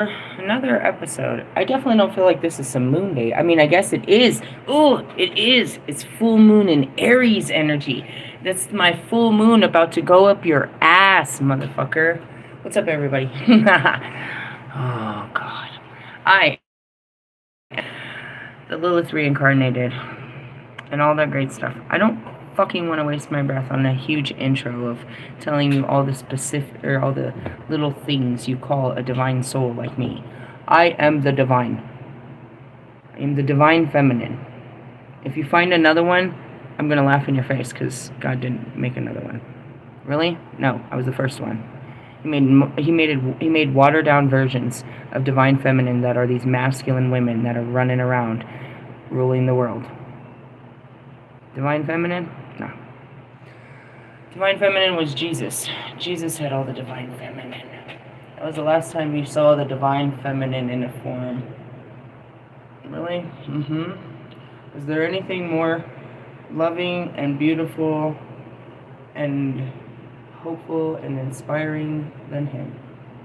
Another episode. I definitely don't feel like this is some moon day. I mean, I guess it is. Oh, it is. It's full moon in Aries energy. That's my full moon about to go up your ass, motherfucker. What's up, everybody? Oh, God. I, the Lilith reincarnated, and all that great stuff. I don't fucking want to waste my breath on a huge intro of telling you all the specific or all the little things you call a divine soul like me. I am the divine. I am the divine feminine. If you find another one, I'm gonna laugh in your face because God didn't make another one. Really? No, I was the first one. He made watered down versions of divine feminine that are these masculine women that are running around ruling the world. Divine feminine? No. Divine feminine was Jesus. Jesus had all the divine feminine. That was the last time you saw the divine feminine in a form. Really? Was there anything more loving and beautiful and hopeful and inspiring than him?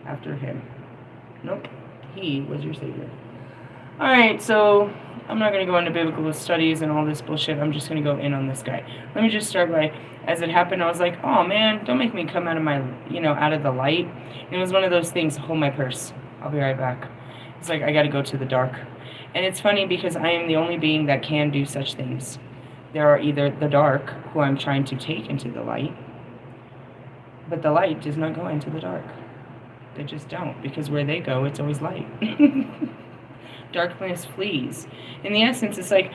After him? Nope. He was your savior. Alright, so I'm not going to go into biblical studies and all this bullshit. I'm just going to go in on this guy. Let me just start by, as it happened, I was like, oh man, don't make me come out of my, out of the light. And it was one of those things, hold my purse. I'll be right back. It's like, I got to go to the dark. And it's funny because I am the only being that can do such things. There are either the dark, who I'm trying to take into the light, but the light does not go into the dark. They just don't, because where they go, it's always light. Darkness flees. In the essence, it's like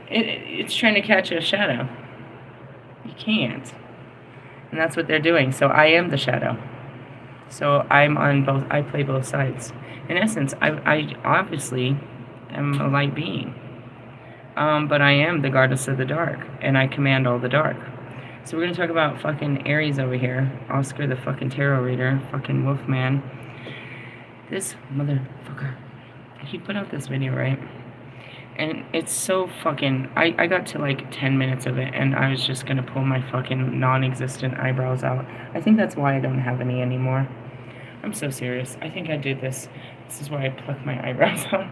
it's trying to catch a shadow. You can't. And that's what they're doing. So I am the shadow. So I'm on both. I play both sides. In essence, I obviously am a light being. But I am the goddess of the dark. And I command all the dark. So we're going to talk about fucking Aries over here. Oscar the fucking tarot reader. Fucking Wolfman. This motherfucker. He put out this video, right? And it's so fucking... I got to like 10 minutes of it, and I was just gonna pull my fucking non-existent eyebrows out. I think that's why I don't have any anymore. I'm so serious. I think I did this. This is why I plucked my eyebrows out.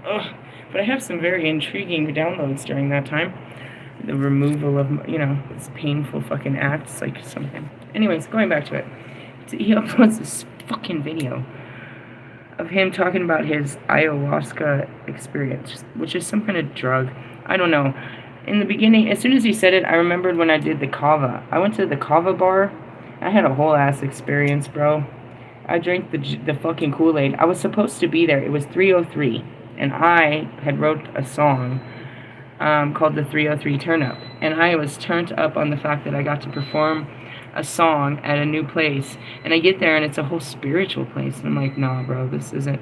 Ugh. But I have some very intriguing downloads during that time. The removal of, this painful fucking act. It's like something. Anyways, going back to it. He uploads this fucking video of him talking about his ayahuasca experience, which is some kind of drug. I don't know. In the beginning, as soon as he said it, I remembered when I did the kava. I went to the kava bar. I had a whole ass experience, bro. I drank the fucking Kool-Aid. I was supposed to be there. It was 3:03, and I had wrote a song called the 3:03 Turn Up, and I was turned up on the fact that I got to perform a song at a new place, and I get there and it's a whole spiritual place, and I'm like, nah, bro, this isn't,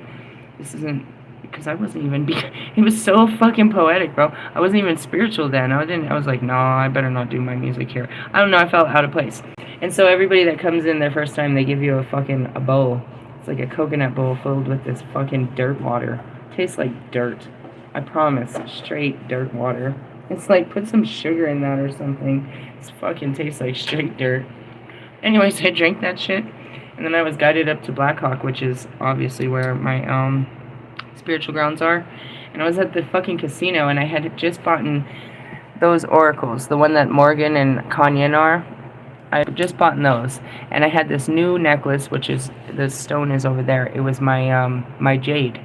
because I wasn't even, it was so fucking poetic, bro. I wasn't even spiritual then. I was like, nah, I better not do my music here. I don't know, I felt out of place. And so everybody that comes in their first time, they give you a bowl. It's like a coconut bowl filled with this fucking dirt water. It tastes like dirt. I promise, straight dirt water. It's like, put some sugar in that or something. It fucking tastes like straight dirt. Anyways, I drank that shit, and then I was guided up to Blackhawk, which is obviously where my spiritual grounds are. And I was at the fucking casino, and I had just bought those oracles, the one that Morgan and Kanyen are. I just bought those, and I had this new necklace, which is, the stone is over there. It was my my jade.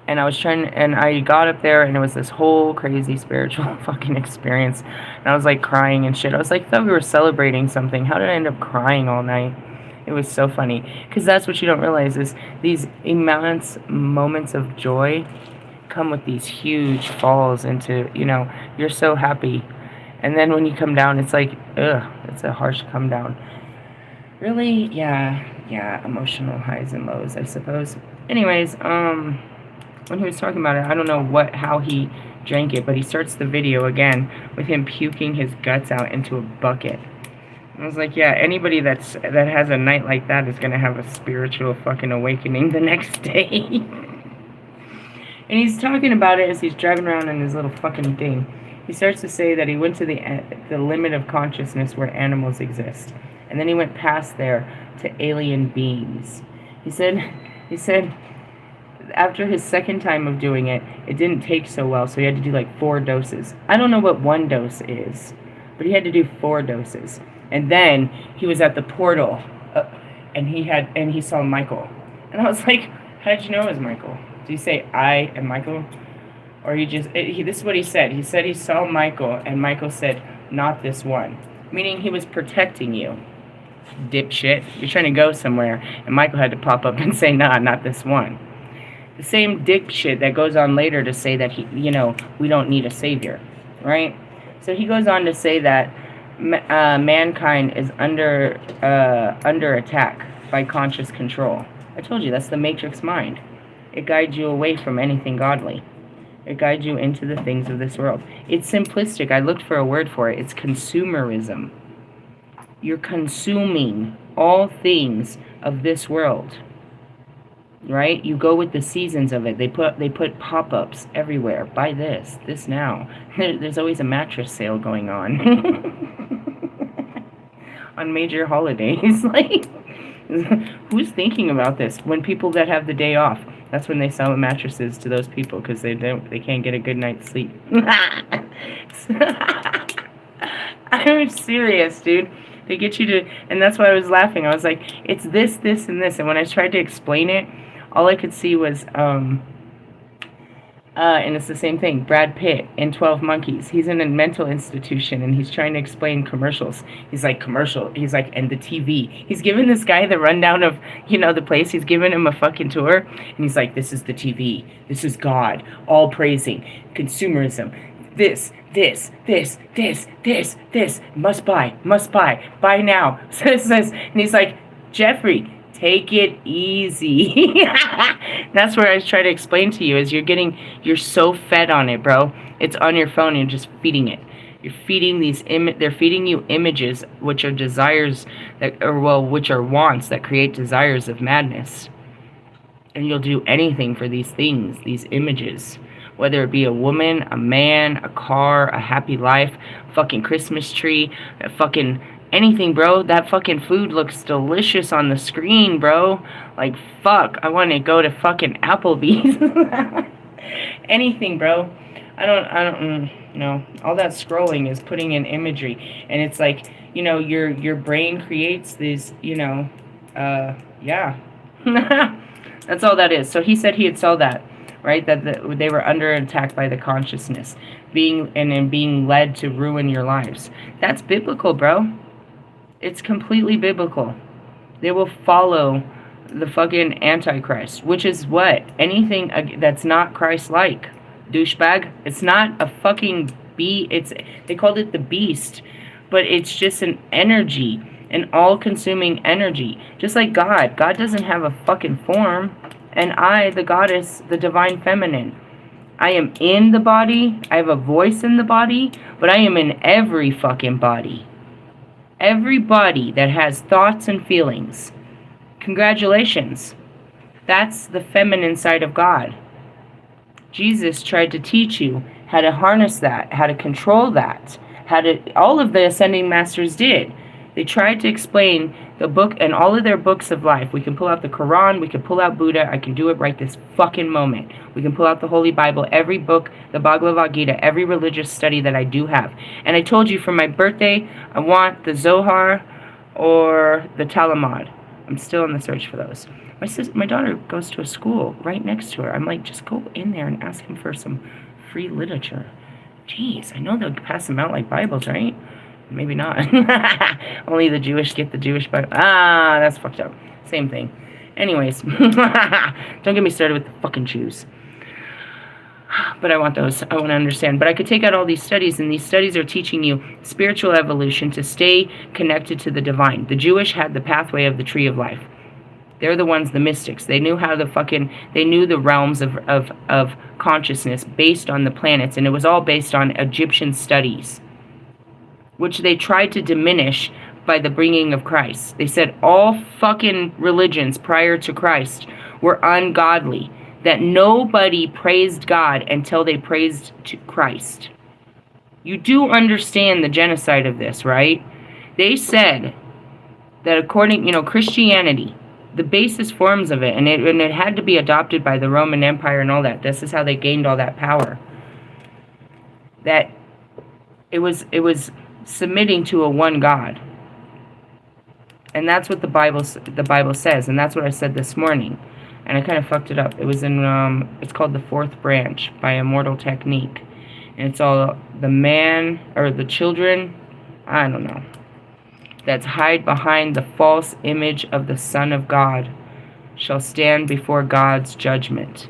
And I got up there, and it was this whole crazy spiritual fucking experience. And I was like crying and shit. I was like, thought we were celebrating something. How did I end up crying all night? It was so funny. Because that's what you don't realize is these immense moments of joy come with these huge falls into, you're so happy. And then when you come down, it's like, ugh, it's a harsh come down. Really? Yeah, emotional highs and lows, I suppose. Anyways, when he was talking about it, I don't know how he drank it, but he starts the video again with him puking his guts out into a bucket. And I was like, yeah, anybody that has a night like that is gonna have a spiritual fucking awakening the next day. And he's talking about it as he's driving around in his little fucking thing. He starts to say that he went to the limit of consciousness where animals exist, and then he went past there to alien beings. He said after his second time of doing it, it didn't take so well, so he had to do like 4 doses. I don't know what 1 dose is, but he had to do 4 doses. And then he was at the portal, and he saw Michael. And I was like, how did you know it was Michael? Did he say, I am Michael? Or this is what he said. He said he saw Michael, and Michael said, not this one. Meaning he was protecting you. Dipshit. You're trying to go somewhere, and Michael had to pop up and say, nah, not this one. The same dipshit that goes on later to say that we don't need a savior, right? So he goes on to say that mankind is under attack by conscious control. I told you, that's the matrix mind. It guides you away from anything godly. It guides you into the things of this world. It's simplistic. I looked for a word for it. It's consumerism. You're consuming all things of this world, right? You go with the seasons of it. They put pop-ups everywhere. Buy this now. There's always a mattress sale going on on major holidays. Like, who's thinking about this? When people that have the day off, that's when they sell mattresses to those people because they can't get a good night's sleep. I'm serious, dude. They get you to, and that's why I was laughing. I was like, it's this, and this. And when I tried to explain it, all I could see was, and it's the same thing, Brad Pitt in 12 Monkeys. He's in a mental institution, and he's trying to explain commercials. He's like, and the TV. He's giving this guy the rundown of, the place. He's giving him a fucking tour, and he's like, this is the TV. This is God, all praising, consumerism. This, must buy now. And he's like, Jeffrey, take it easy. That's where I try to explain to you is you're so fed on it, bro. It's on your phone and you're just feeding it. You're feeding they're feeding you images, which are desires which are wants that create desires of madness. And you'll do anything for these things, these images. Whether it be a woman, a man, a car, a happy life, fucking Christmas tree, fucking anything, bro. That fucking food looks delicious on the screen, bro. Like, fuck, I want to go to fucking Applebee's. Anything, bro. I don't know. All that scrolling is putting in imagery. And it's like, your brain creates these, yeah. That's all that is. So he said he had saw that. Right, that they were under attack by the consciousness, being led to ruin your lives. That's biblical, bro. It's completely biblical. They will follow the fucking Antichrist, which is what? Anything that's not Christ-like. Douchebag. It's not a fucking they called it the beast, but it's just an energy, an all-consuming energy. Just like God. God doesn't have a fucking form. And I, the goddess, the divine feminine, I am in the body, I have a voice in the body, but I am in every fucking body. Every body that has thoughts and feelings. Congratulations. That's the feminine side of God. Jesus tried to teach you how to harness that, how to control that, all of the ascending masters did. They tried to explain the book and all of their books of life. We can pull out the Quran. We can pull out Buddha. I can do it right this fucking moment. We can pull out the Holy Bible, every book, the Bhagavad Gita, every religious study that I do have. And I told you for my birthday, I want the Zohar or the Talmud. I'm still in the search for those. My daughter goes to a school right next to her. I'm like, just go in there and ask him for some free literature. Jeez, I know they'll pass them out like Bibles, right? Maybe not. Only the Jewish get the Jewish Bible. That's fucked up. Same thing. Anyways, don't get me started with the fucking Jews. But I want those. I want to understand. But I could take out all these studies, and these studies are teaching you spiritual evolution to stay connected to the divine. The Jewish had the pathway of the tree of life. They're the ones, the mystics. They knew how they knew the realms of consciousness based on the planets, and it was all based on Egyptian studies, which they tried to diminish by the bringing of Christ. They said all fucking religions prior to Christ were ungodly, that nobody praised God until they praised Christ. You do understand the genocide of this, right? They said that according, Christianity, the basis forms of it, and it had to be adopted by the Roman Empire and all that. This is how they gained all that power. That it was submitting to a one God. And that's what the Bible says, and that's what I said this morning. And I kind of fucked it up. It was in it's called The Fourth Branch by Immortal Technique. And it's all the man or the children, I don't know, that's hide behind the false image of the Son of God shall stand before God's judgment.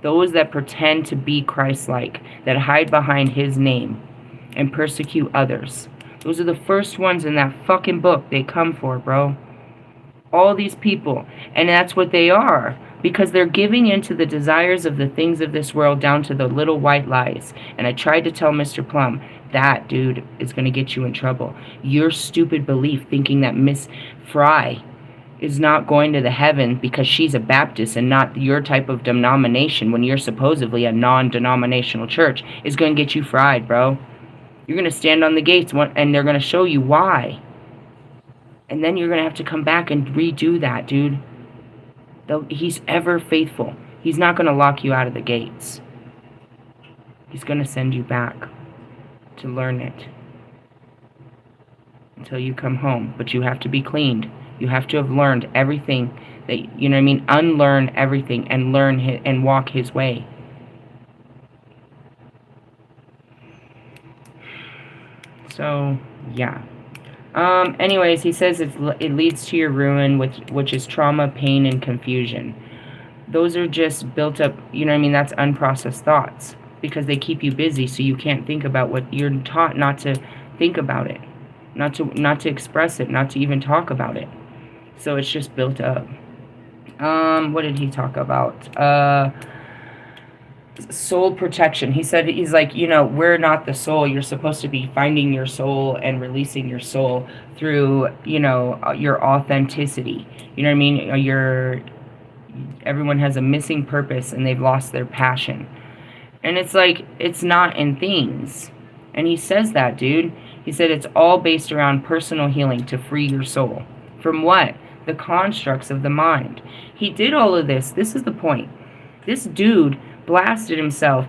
Those that pretend to be Christ-like, that hide behind his name and persecute others. Those are the first ones in that fucking book they come for, bro. All these people. And that's what they are. Because they're giving into the desires of the things of this world down to the little white lies. And I tried to tell Mr. Plum, that, dude, is going to get you in trouble. Your stupid belief thinking that Miss Fry is not going to the heaven because she's a Baptist and not your type of denomination when you're supposedly a non-denominational church is going to get you fried, bro. You're going to stand on the gates and they're going to show you why. And then you're going to have to come back and redo that, dude. Though he's ever faithful. He's not going to lock you out of the gates. He's going to send you back to learn it until you come home. But you have to be cleaned. You have to have learned everything that, you know what I mean? Unlearn everything and learn and walk his way. So, yeah. Anyways, he says it leads to your ruin, which is trauma, pain, and confusion. Those are just built up, you know what I mean? That's unprocessed thoughts. Because they keep you busy so you can't think about what you're taught not to think about it. Not to express it, not to even talk about it. So it's just built up. What did he talk about? Soul protection. He said, he's like, you know, we're not the soul. You're supposed to be finding your soul and releasing your soul through, you know, your authenticity. You know what I mean? Everyone has a missing purpose and they've lost their passion. And it's like, it's not in things. And he says that, dude. He said it's all based around personal healing to free your soul. From what? The constructs of the mind. He did all of this. This is the point. This dude blasted himself.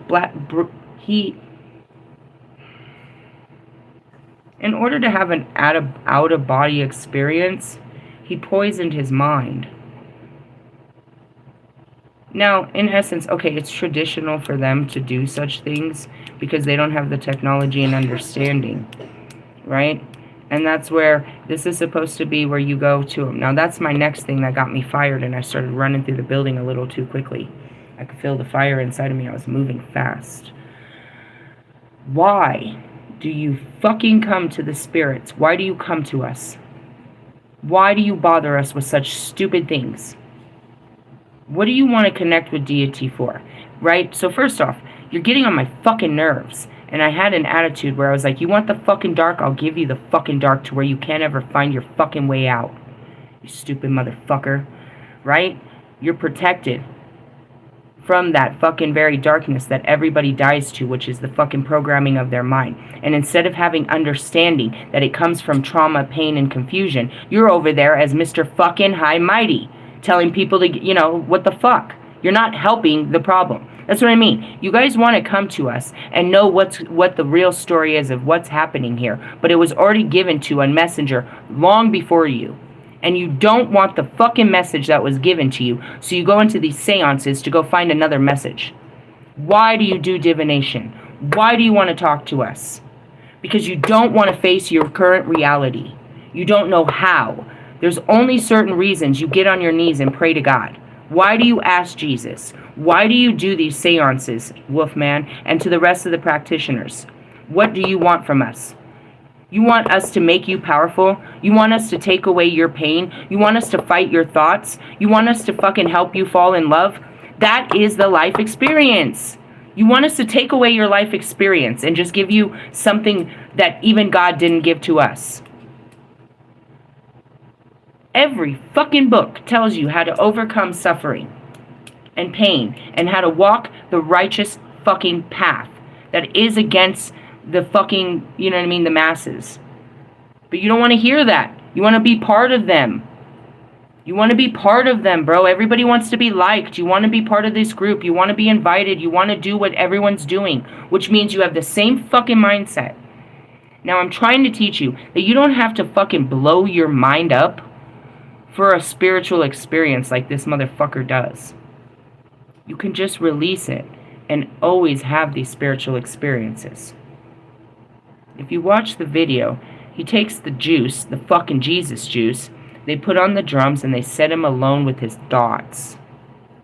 In order to have an out-of-body experience, he poisoned his mind. Now, in essence, okay, it's traditional for them to do such things because they don't have the technology and understanding, right? And that's where this is supposed to be where you go to them. Now, that's my next thing that got me fired, and I started running through the building a little too quickly. I could feel the fire inside of me. I was moving fast. Why do you fucking come to the spirits? Why do you come to us? Why do you bother us with such stupid things? What do you want to connect with deity for? Right? So first off, you're getting on my fucking nerves. And I had an attitude where I was like, you want the fucking dark? I'll give you the fucking dark to where you can't ever find your fucking way out. You stupid motherfucker. Right? You're protected from that fucking very darkness that everybody dies to, which is the fucking programming of their mind. And instead of having understanding that it comes from trauma, pain, and confusion, you're over there as Mr. fucking High Mighty, telling people to, you know, what the fuck? You're not helping the problem. That's what I mean. You guys want to come to us and know what the real story is of what's happening here. But it was already given to a messenger long before you. And you don't want the fucking message that was given to you. So you go into these seances to go find another message. Why do you do divination? Why do you want to talk to us? Because you don't want to face your current reality. You don't know how. There's only certain reasons you get on your knees and pray to God. Why do you ask Jesus? Why do you do these seances, Wolfman, and to the rest of the practitioners? What do you want from us? You want us to make you powerful? You want us to take away your pain? You want us to fight your thoughts? You want us to fucking help you fall in love? That is the life experience. You want us to take away your life experience and just give you something that even God didn't give to us. Every fucking book tells you how to overcome suffering and pain and how to walk the righteous fucking path that is against the fucking, you know what I mean, the masses. But you don't want to hear that. You want to be part of them. You want to be part of them, bro. Everybody wants to be liked. You want to be part of this group. You want to be invited. You want to do what everyone's doing, which means you have the same fucking mindset. Now, I'm trying to teach you that you don't have to fucking blow your mind up for a spiritual experience like this motherfucker does. You can just release it and always have these spiritual experiences. If you watch the video, he takes the juice, the fucking Jesus juice, they put on the drums and they set him alone with his thoughts.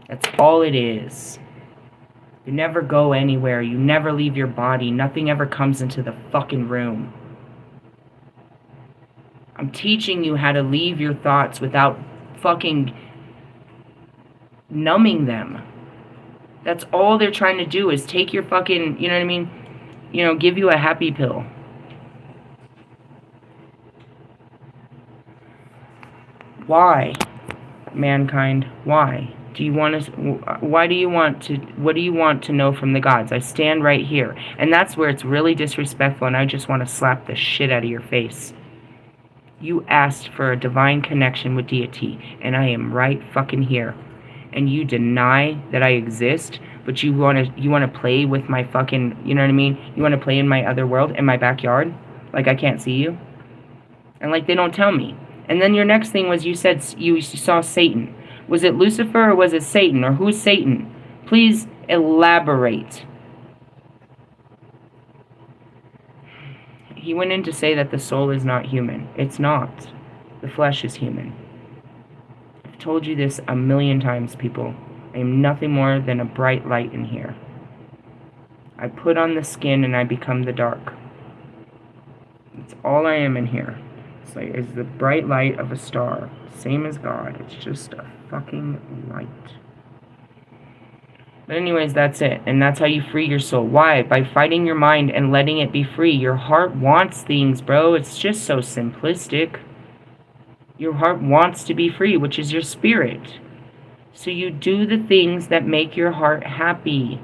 That's all it is. You never go anywhere. You never leave your body. Nothing ever comes into the fucking room. I'm teaching you how to leave your thoughts without fucking numbing them. That's all they're trying to do is take your fucking, you know what I mean? You know, give you a happy pill. Why, mankind? Why? Why do you want to, what do you want to know from the gods? I stand right here. And that's where it's really disrespectful and I just want to slap the shit out of your face. You asked for a divine connection with deity and I am right fucking here. And you deny that I exist, but you want to play with my fucking, you know what I mean? You want to play in my other world, in my backyard? Like I can't see you? And like they don't tell me. And then your next thing was you said you saw Satan. Was it Lucifer or was it Satan? Or who's Satan? Please elaborate. He went in to say that the soul is not human. It's not. The flesh is human. I've told you this a million times, people. I am nothing more than a bright light in here. I put on the skin and I become the dark. That's all I am in here. Is the bright light of a star, same as God. It's just a fucking light. But anyways, that's it. And that's how you free your soul. Why? By fighting your mind and letting it be free. Your heart wants things, bro. It's just so simplistic. Your heart wants to be free, which is your spirit. So you do the things that make your heart happy.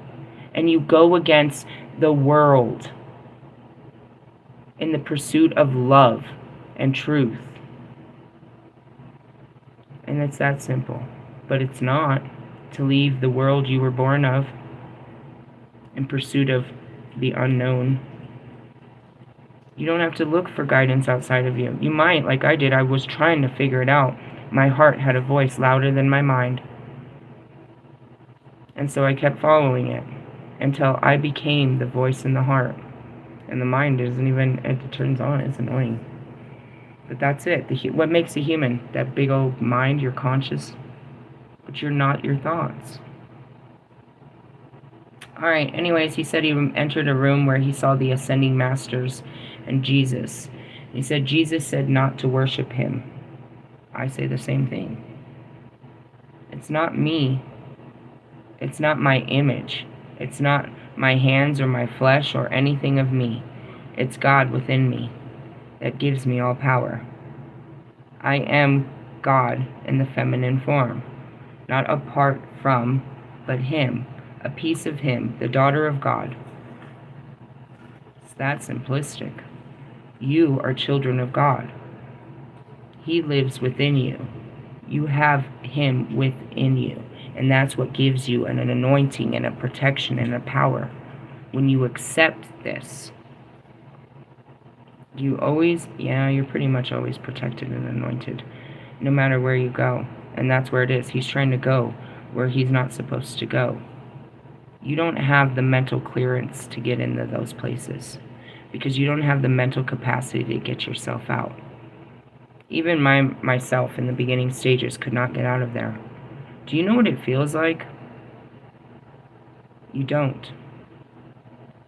And you go against the world in the pursuit of love and truth. And it's that simple. But it's not to leave the world you were born of in pursuit of the unknown. You don't have to look for guidance outside of you. You might, like I did. I was trying to figure it out. My heart had a voice louder than my mind. And so I kept following it until I became the voice in the heart. And the mind isn't even, it turns on. It's annoying. But that's it. What makes a human? That big old mind, you're conscious, but you're not your thoughts. Alright, anyways, he said he entered a room where he saw the ascending masters and Jesus. He said Jesus said not to worship him. I say the same thing. It's not me. It's not my image. It's not my hands or my flesh or anything of me. It's God within me that gives me all power. I am God in the feminine form, not apart from, but Him, a piece of Him, the daughter of God. It's that simplistic. You are children of God. He lives within you. You have Him within you, and that's what gives you an anointing and a protection and a power. When you accept this, you always, you're pretty much always protected and anointed, no matter where you go. And that's where it is. He's trying to go where he's not supposed to go. You don't have the mental clearance to get into those places because you don't have the mental capacity to get yourself out. Even myself in the beginning stages could not get out of there. Do you know what it feels like? You don't.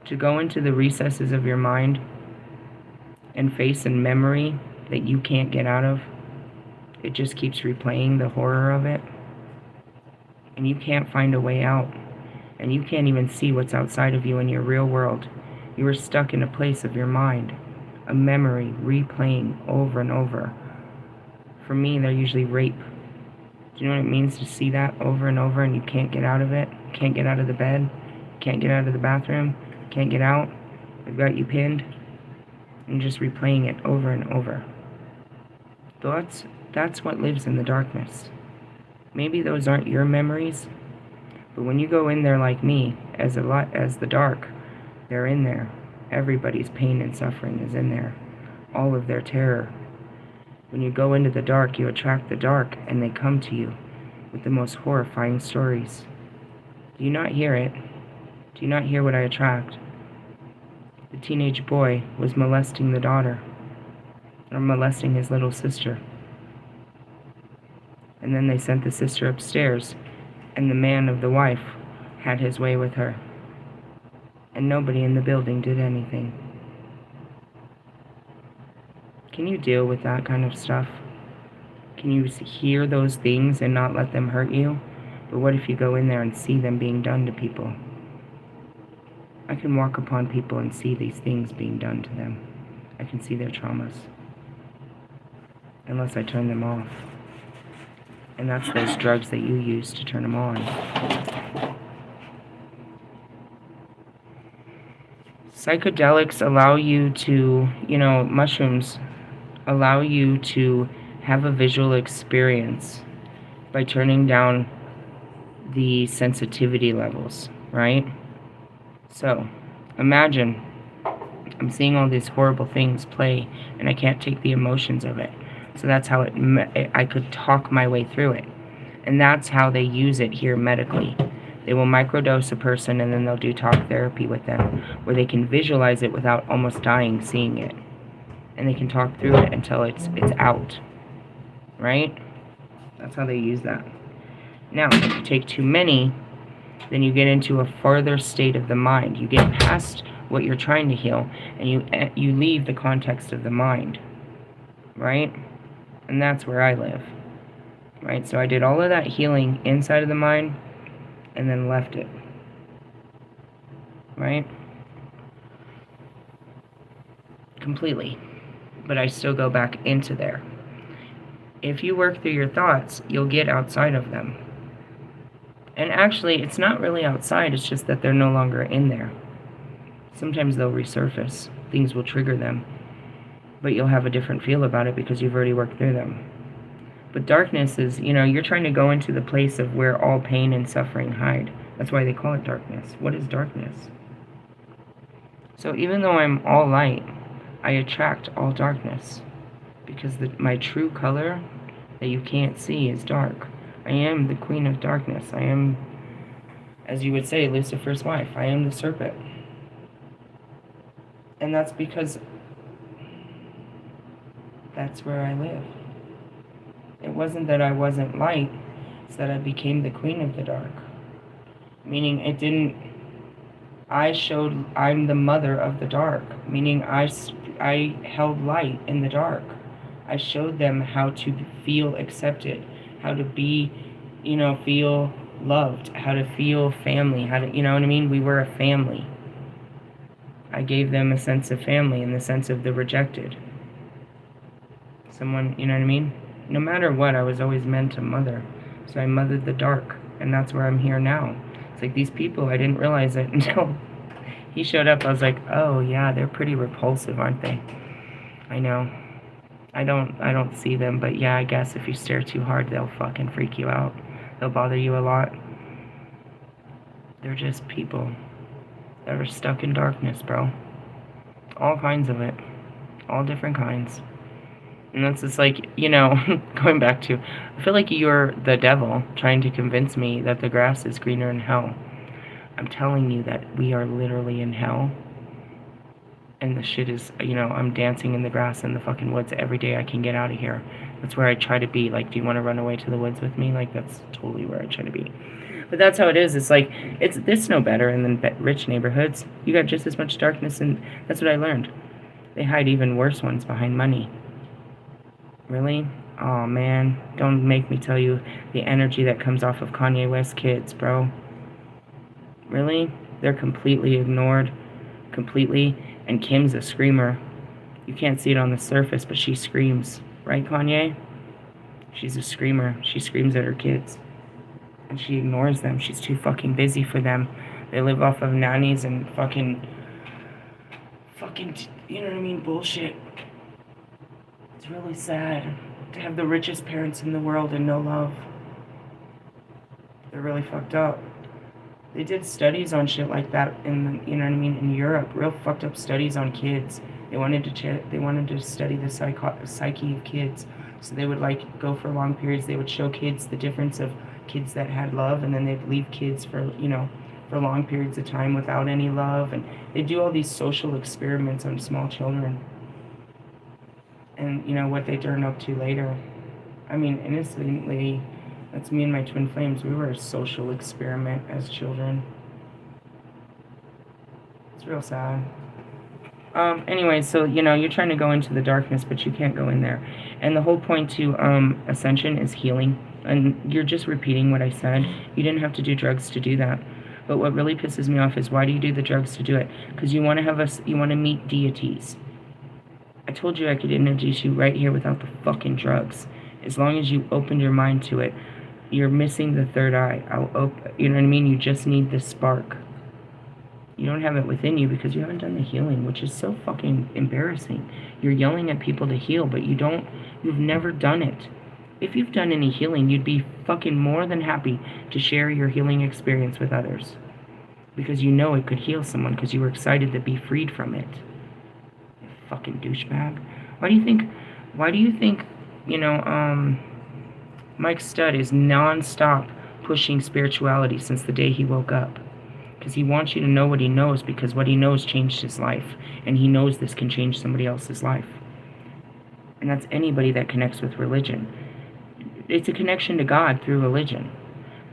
To go into the recesses of your mind and face a memory that you can't get out of. It just keeps replaying the horror of it. And you can't find a way out. And you can't even see what's outside of you in your real world. You are stuck in a place of your mind. A memory replaying over and over. For me, they're usually rape. Do you know what it means to see that over and over and you can't get out of it? Can't get out of the bed? Can't get out of the bathroom? Can't get out? They've got you pinned? And just replaying it over and over. Thoughts That's what lives in the darkness. Maybe those aren't your memories, but when you go in there like me, as the dark, they're in there. Everybody's pain and suffering is in there. All of their terror. When you go into the dark, you attract the dark, and they come to you with the most horrifying stories. Do you not hear it? Do you not hear what I attract? The teenage boy was molesting the daughter, or molesting his little sister. And then they sent the sister upstairs, and the man of the wife had his way with her. And nobody in the building did anything. Can you deal with that kind of stuff? Can you hear those things and not let them hurt you? But what if you go in there and see them being done to people? I can walk upon people and see these things being done to them. I can see their traumas. Unless I turn them off. And that's those drugs that you use to turn them on. Psychedelics allow you to, mushrooms allow you to have a visual experience by turning down the sensitivity levels, right? So, imagine I'm seeing all these horrible things play and I can't take the emotions of it. So that's how I could talk my way through it. And that's how they use it here medically. They will microdose a person and then they'll do talk therapy with them, where they can visualize it without almost dying seeing it. And they can talk through it until it's out. Right? That's how they use that. Now, if you take too many, then you get into a further state of the mind. You get past what you're trying to heal, and you leave the context of the mind. Right? And that's where I live. Right? So I did all of that healing inside of the mind, and then left it. Right? Completely. But I still go back into there. If you work through your thoughts, you'll get outside of them. And actually, it's not really outside, it's just that they're no longer in there. Sometimes they'll resurface. Things will trigger them. But you'll have a different feel about it because you've already worked through them. But darkness is, you're trying to go into the place of where all pain and suffering hide. That's why they call it darkness. What is darkness? So even though I'm all light, I attract all darkness. Because my true color that you can't see is dark. I am the queen of darkness. I am, as you would say, Lucifer's wife. I am the serpent. And that's because that's where I live. It wasn't that I wasn't light, it's that I became the queen of the dark. Meaning I'm the mother of the dark. Meaning I held light in the dark. I showed them how to feel accepted, how to be, feel loved, how to feel family, how to, you know what I mean? We were a family. I gave them a sense of family in the sense of the rejected. Someone, you know what I mean? No matter what, I was always meant to mother. So I mothered the dark, and that's where I'm here now. It's like these people, I didn't realize it until he showed up. I was like, oh yeah, they're pretty repulsive, aren't they? I know. I don't see them, but yeah, I guess if you stare too hard, they'll fucking freak you out. They'll bother you a lot. They're just people that are stuck in darkness, bro. All kinds of it. All different kinds. And that's just like, going back to, I feel like you're the devil trying to convince me that the grass is greener in hell. I'm telling you that we are literally in hell. And the shit is, I'm dancing in the grass in the fucking woods every day I can get out of here. That's where I try to be. Like, do you want to run away to the woods with me? Like, that's totally where I try to be. But that's how it is. It's like, it's no better in the rich neighborhoods. You got just as much darkness, and that's what I learned. They hide even worse ones behind money. Really? Oh man, don't make me tell you the energy that comes off of Kanye West kids, bro. Really? They're completely ignored. Completely. And Kim's a screamer. You can't see it on the surface, but she screams. Right, Kanye? She's a screamer. She screams at her kids. And she ignores them. She's too fucking busy for them. They live off of nannies and fucking, you know what I mean, bullshit. It's really sad. to have the richest parents in the world and no love. They're really fucked up. They did studies on shit like that in, you know what I mean, in Europe. Real fucked up studies on kids. They wanted to study the psyche of kids. So they would like go for long periods. They would show kids the difference of kids that had love, and then they'd leave kids for, you know, for long periods of time without any love. And they do all these social experiments on small children. And you know what they turn up to later. I mean, innocently, that's me and my twin flames. We were a social experiment as children. It's real sad. Anyway, so, you know, you're trying to go into the darkness, but you can't go in there. And the whole point to ascension is healing. And you're just repeating what I said. You didn't have to do drugs to do that. But what really pisses me off is, why do you do the drugs to do it? Because you want to meet deities. I told you I could introduce you right here without the fucking drugs. As long as you opened your mind to it. You're missing the third eye. You know what I mean? You just need the spark. You don't have it within you because you haven't done the healing, which is so fucking embarrassing. You're yelling at people to heal, but you've never done it. If you've done any healing, you'd be fucking more than happy to share your healing experience with others. Because you know it could heal someone, because you were excited to be freed from it. You fucking douchebag. Why do you think, you know, Mike Studd is non-stop pushing spirituality since the day he woke up? Because he wants you to know what he knows, because what he knows changed his life. And he knows this can change somebody else's life. And that's anybody that connects with religion. It's a connection to God through religion.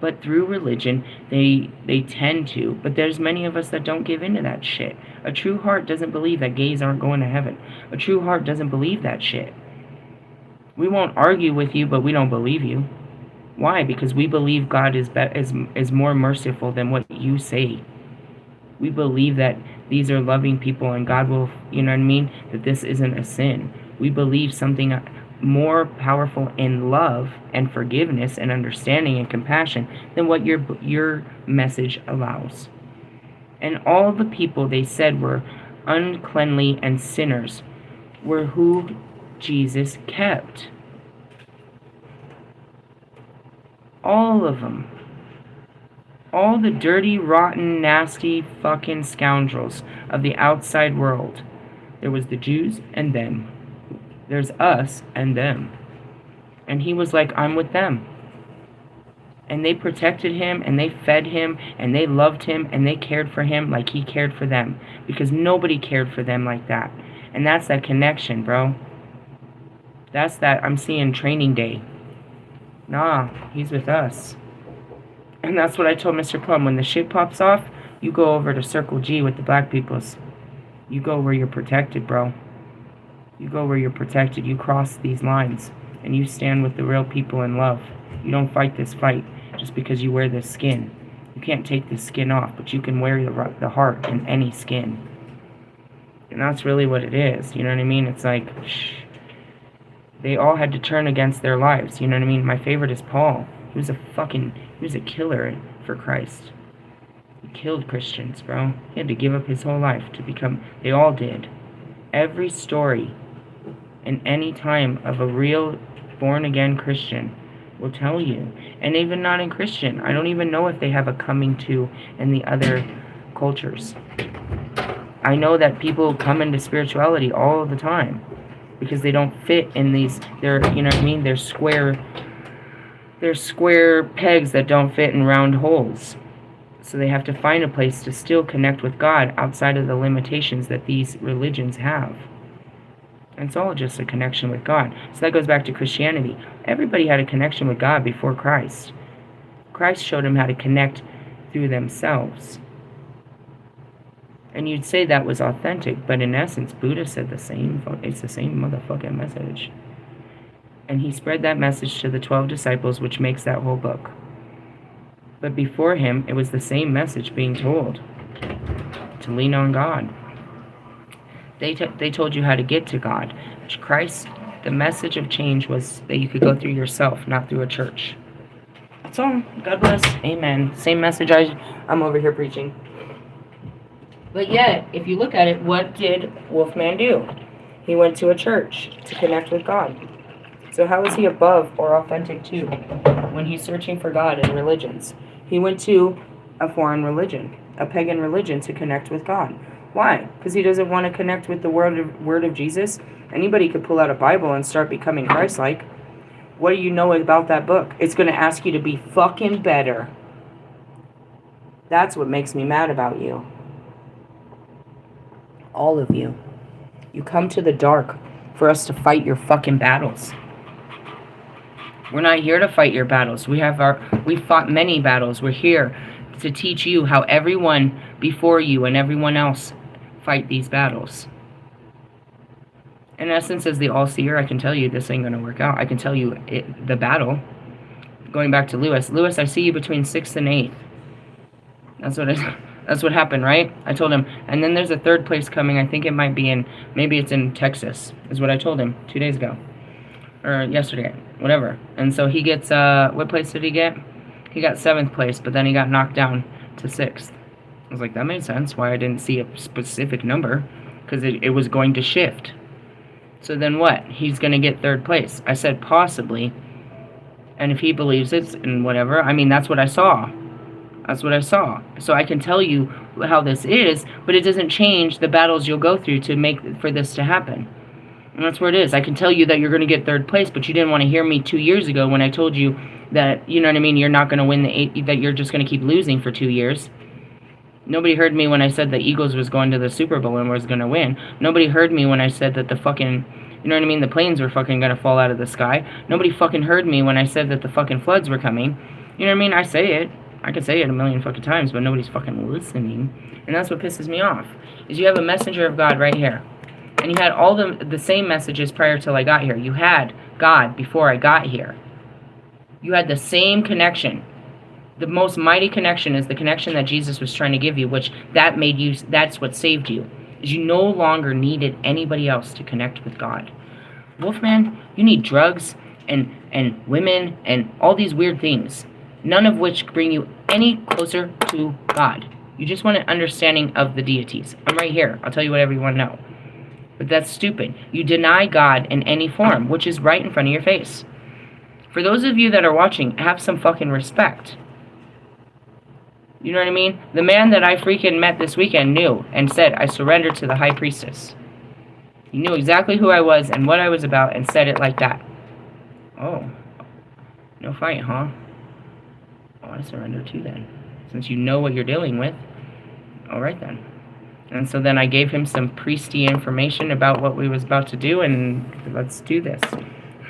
But through religion, they tend to. But there's many of us that don't give into that shit. A true heart doesn't believe that gays aren't going to heaven. A true heart doesn't believe that shit. We won't argue with you, but we don't believe you. Why? Because we believe God is more merciful than what you say. We believe that these are loving people and God will, you know what I mean, that this isn't a sin. We believe something more powerful in love and forgiveness and understanding and compassion than what your message allows. And all the people they said were uncleanly and sinners were who Jesus kept. All of them. All the dirty, rotten, nasty fucking scoundrels of the outside world. There was the Jews and them. There's us and them. And he was like, I'm with them. And they protected him, and they fed him, and they loved him, and they cared for him like he cared for them. Because nobody cared for them like that. And that's that connection, bro. That's that I'm seeing Training Day. Nah, he's with us. And that's what I told Mr. Plum. When the shit pops off, you go over to Circle G with the black peoples. You go where you're protected, bro. You go where you're protected. You cross these lines. And you stand with the real people in love. You don't fight this fight just because you wear this skin. You can't take this skin off, but you can wear the heart in any skin. And that's really what it is. You know what I mean? It's like, they all had to turn against their lives. You know what I mean? My favorite is Paul. He was a killer for Christ. He killed Christians, bro. He had to give up his whole life to become, they all did. Every story in any time of a real born-again Christian will tell you. And even not in Christian. I don't even know if they have a coming to in the other cultures. I know that people come into spirituality all the time. Because they don't fit in these, you know what I mean? They're square pegs that don't fit in round holes. So they have to find a place to still connect with God outside of the limitations that these religions have. And it's all just a connection with God. So that goes back to Christianity. Everybody had a connection with God before Christ. Christ showed them how to connect through themselves. And you'd say that was authentic, but in essence, Buddha said the same. It's the same motherfucking message. And he spread that message to the 12 disciples, which makes that whole book. But before him, it was the same message being told. To lean on God. They told you how to get to God. Christ, the message of change was that you could go through yourself, not through a church. That's all. God bless. Amen. Same message I'm over here preaching. But yet, if you look at it, what did Wolfman do? He went to a church to connect with God. So how is he above or authentic to when he's searching for God in religions? He went to a foreign religion, a pagan religion, to connect with God. Why? Because he doesn't want to connect with the word of Jesus. Anybody could pull out a Bible and start becoming Christ-like. What do you know about that book? It's going to ask you to be fucking better. That's what makes me mad about you. All of you. You come to the dark for us to fight your fucking battles. We're not here to fight your battles. We fought many battles. We're here to teach you how everyone before you and everyone else fight these battles. In essence, as the all-seer, I can tell you this ain't going to work out. I can tell you the battle. Going back to Lewis. Lewis, I see you between 6th and 8th. That's what happened, right? I told him. And then there's a 3rd place coming. I think it might be maybe it's in Texas, is what I told him 2 days ago. Or yesterday, whatever. And so he gets, what place did he get? He got 7th place, but then he got knocked down to 6th. I was like, that made sense, why I didn't see a specific number, because it was going to shift. So then what? He's going to get 3rd place. I said possibly, and if he believes it and whatever, I mean, that's what I saw. That's what I saw. So I can tell you how this is, but it doesn't change the battles you'll go through to make for this to happen. And that's where it is. I can tell you that you're going to get 3rd place, but you didn't want to hear me 2 years ago when I told you that, you know what I mean, you're not going to win the 8, that you're just going to keep losing for 2 years. Nobody heard me when I said the Eagles was going to the Super Bowl and was going to win. Nobody heard me when I said that the fucking, you know what I mean, the planes were fucking going to fall out of the sky. Nobody fucking heard me when I said that the fucking floods were coming. You know what I mean? I say it. I can say it a million fucking times, but nobody's fucking listening. And that's what pisses me off, is you have a messenger of God right here. And you had all the same messages prior till I got here. You had God before I got here. You had the same connection. The most mighty connection is the connection that Jesus was trying to give you, which that made you, that's what saved you. Is you no longer needed anybody else to connect with God. Wolfman, you need drugs and women and all these weird things, none of which bring you any closer to God. You just want an understanding of the deities. I'm right here. I'll tell you whatever you want to know. But that's stupid. You deny God in any form, which is right in front of your face. For those of you that are watching, have some fucking respect. You know what I mean? The man that I freaking met this weekend knew and said, I surrendered to the High Priestess. He knew exactly who I was and what I was about and said it like that. Oh, no fight, huh? Oh, I surrender too then. Since you know what you're dealing with. Alright then. And so then I gave him some priesty information about what we was about to do, and let's do this.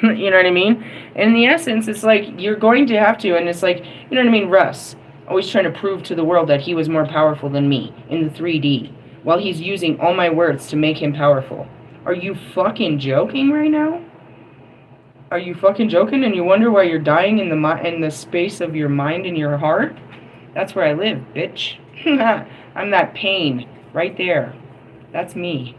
You know what I mean? And in the essence, it's like, you're going to have to, and it's like, you know what I mean, Russ, always trying to prove to the world that he was more powerful than me in the 3D, while he's using all my words to make him powerful. Are you fucking joking right now? Are you fucking joking, and you wonder why you're dying in the space of your mind and your heart? That's where I live, bitch. I'm that pain. Right there. That's me.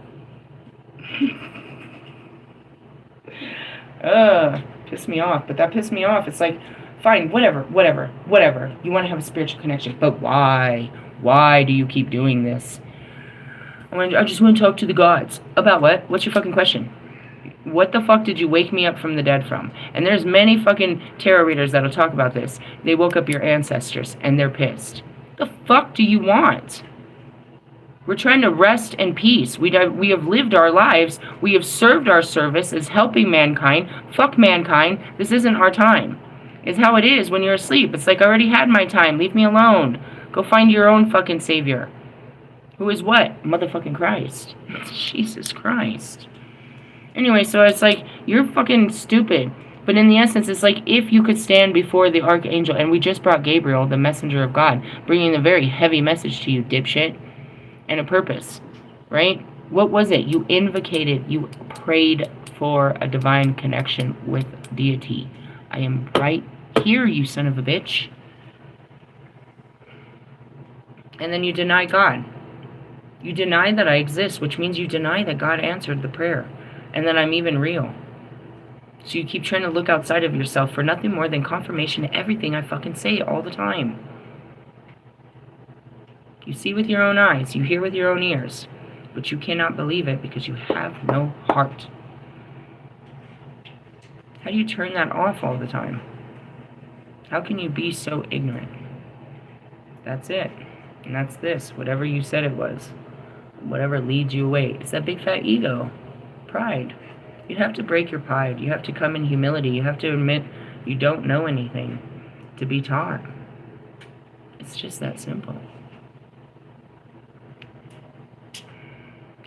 Pissed me off. But that pissed me off. It's like, fine, whatever. You want to have a spiritual connection. But why? Why do you keep doing this? I just want to talk to the gods. About what? What's your fucking question? What the fuck did you wake me up from the dead from? And there's many fucking tarot readers that'll talk about this. They woke up your ancestors and they're pissed. The fuck do you want? We're trying to rest in peace. We have lived our lives. We have served our service as helping mankind. Fuck mankind. This isn't our time. It's how it is when you're asleep. It's like, I already had my time. Leave me alone. Go find your own fucking savior. Who is what? Motherfucking Christ. Jesus Christ. Anyway, so it's like, you're fucking stupid. But in the essence, it's like, if you could stand before the archangel, and we just brought Gabriel, the messenger of God, bringing a very heavy message to you, dipshit. And a purpose, right? What was it? You invocated, you prayed for a divine connection with deity. I am right here, you son of a bitch. And then you deny God. You deny that I exist, which means you deny that God answered the prayer and that I'm even real. So you keep trying to look outside of yourself for nothing more than confirmation to everything I fucking say all the time. You see with your own eyes, you hear with your own ears, but you cannot believe it because you have no heart. How do you turn that off all the time? How can you be so ignorant? That's it. And that's this. Whatever you said it was. Whatever leads you away. It's that big fat ego. Pride. You have to break your pride. You have to come in humility. You have to admit you don't know anything to be taught. It's just that simple.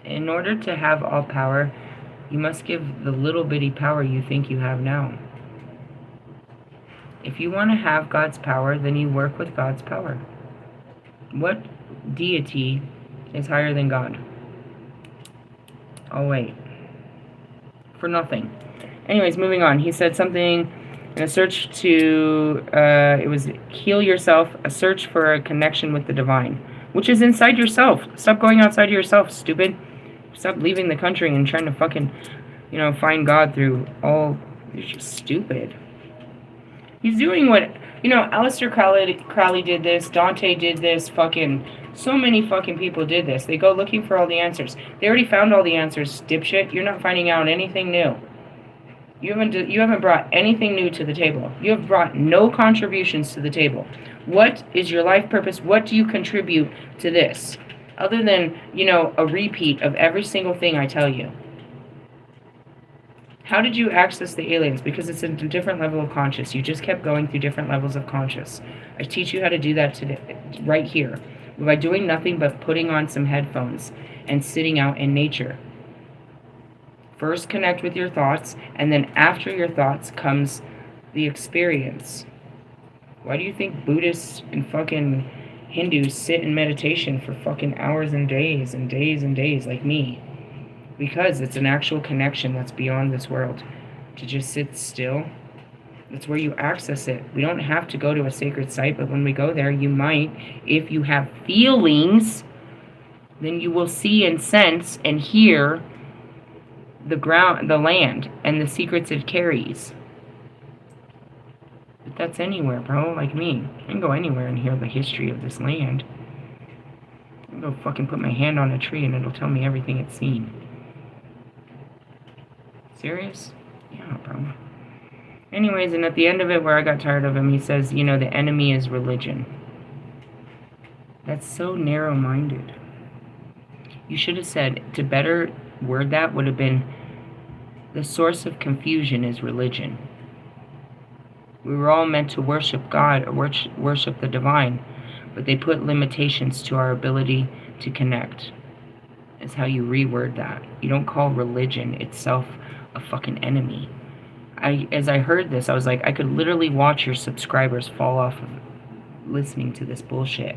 In order to have all power, you must give the little bitty power you think you have now. If you want to have God's power, then you work with God's power. What deity is higher than God? Oh, wait. For nothing. Anyways, moving on. He said something in a search to, it was heal yourself, a search for a connection with the divine, which is inside yourself. Stop going outside of yourself, stupid. Stop leaving the country and trying to fucking, find God through all, you're just stupid. He's doing what, Aleister Crowley did this, Dante did this, so many fucking people did this. They go looking for all the answers. They already found all the answers, dipshit. You're not finding out anything new. You haven't brought anything new to the table. You have brought no contributions to the table. What is your life purpose? What do you contribute to this? Other than, a repeat of every single thing I tell you. How did you access the aliens? Because it's a different level of conscious. You just kept going through different levels of conscious. I teach you how to do that today, right here, by doing nothing but putting on some headphones and sitting out in nature. First connect with your thoughts, and then after your thoughts comes the experience. Why do you think Buddhists and fucking Hindus sit in meditation for fucking hours and days and days and days like me? Because it's an actual connection that's beyond this world. To just sit still, that's where you access it. We don't have to go to a sacred site, but when we go there, you might, if you have feelings, then you will see and sense and hear the ground, the land, and the secrets it carries. But that's anywhere, bro, like me. I can go anywhere and hear the history of this land. I can go fucking put my hand on a tree and it'll tell me everything it's seen. Serious? Yeah, bro. Anyways, and at the end of it, where I got tired of him, he says, the enemy is religion. That's so narrow-minded. You should have said, to better word that would have been, the source of confusion is religion. We were all meant to worship God, or worship the divine, but they put limitations to our ability to connect. Is how you reword that. You don't call religion itself a fucking enemy. As I heard this, I was like, I could literally watch your subscribers fall off of listening to this bullshit.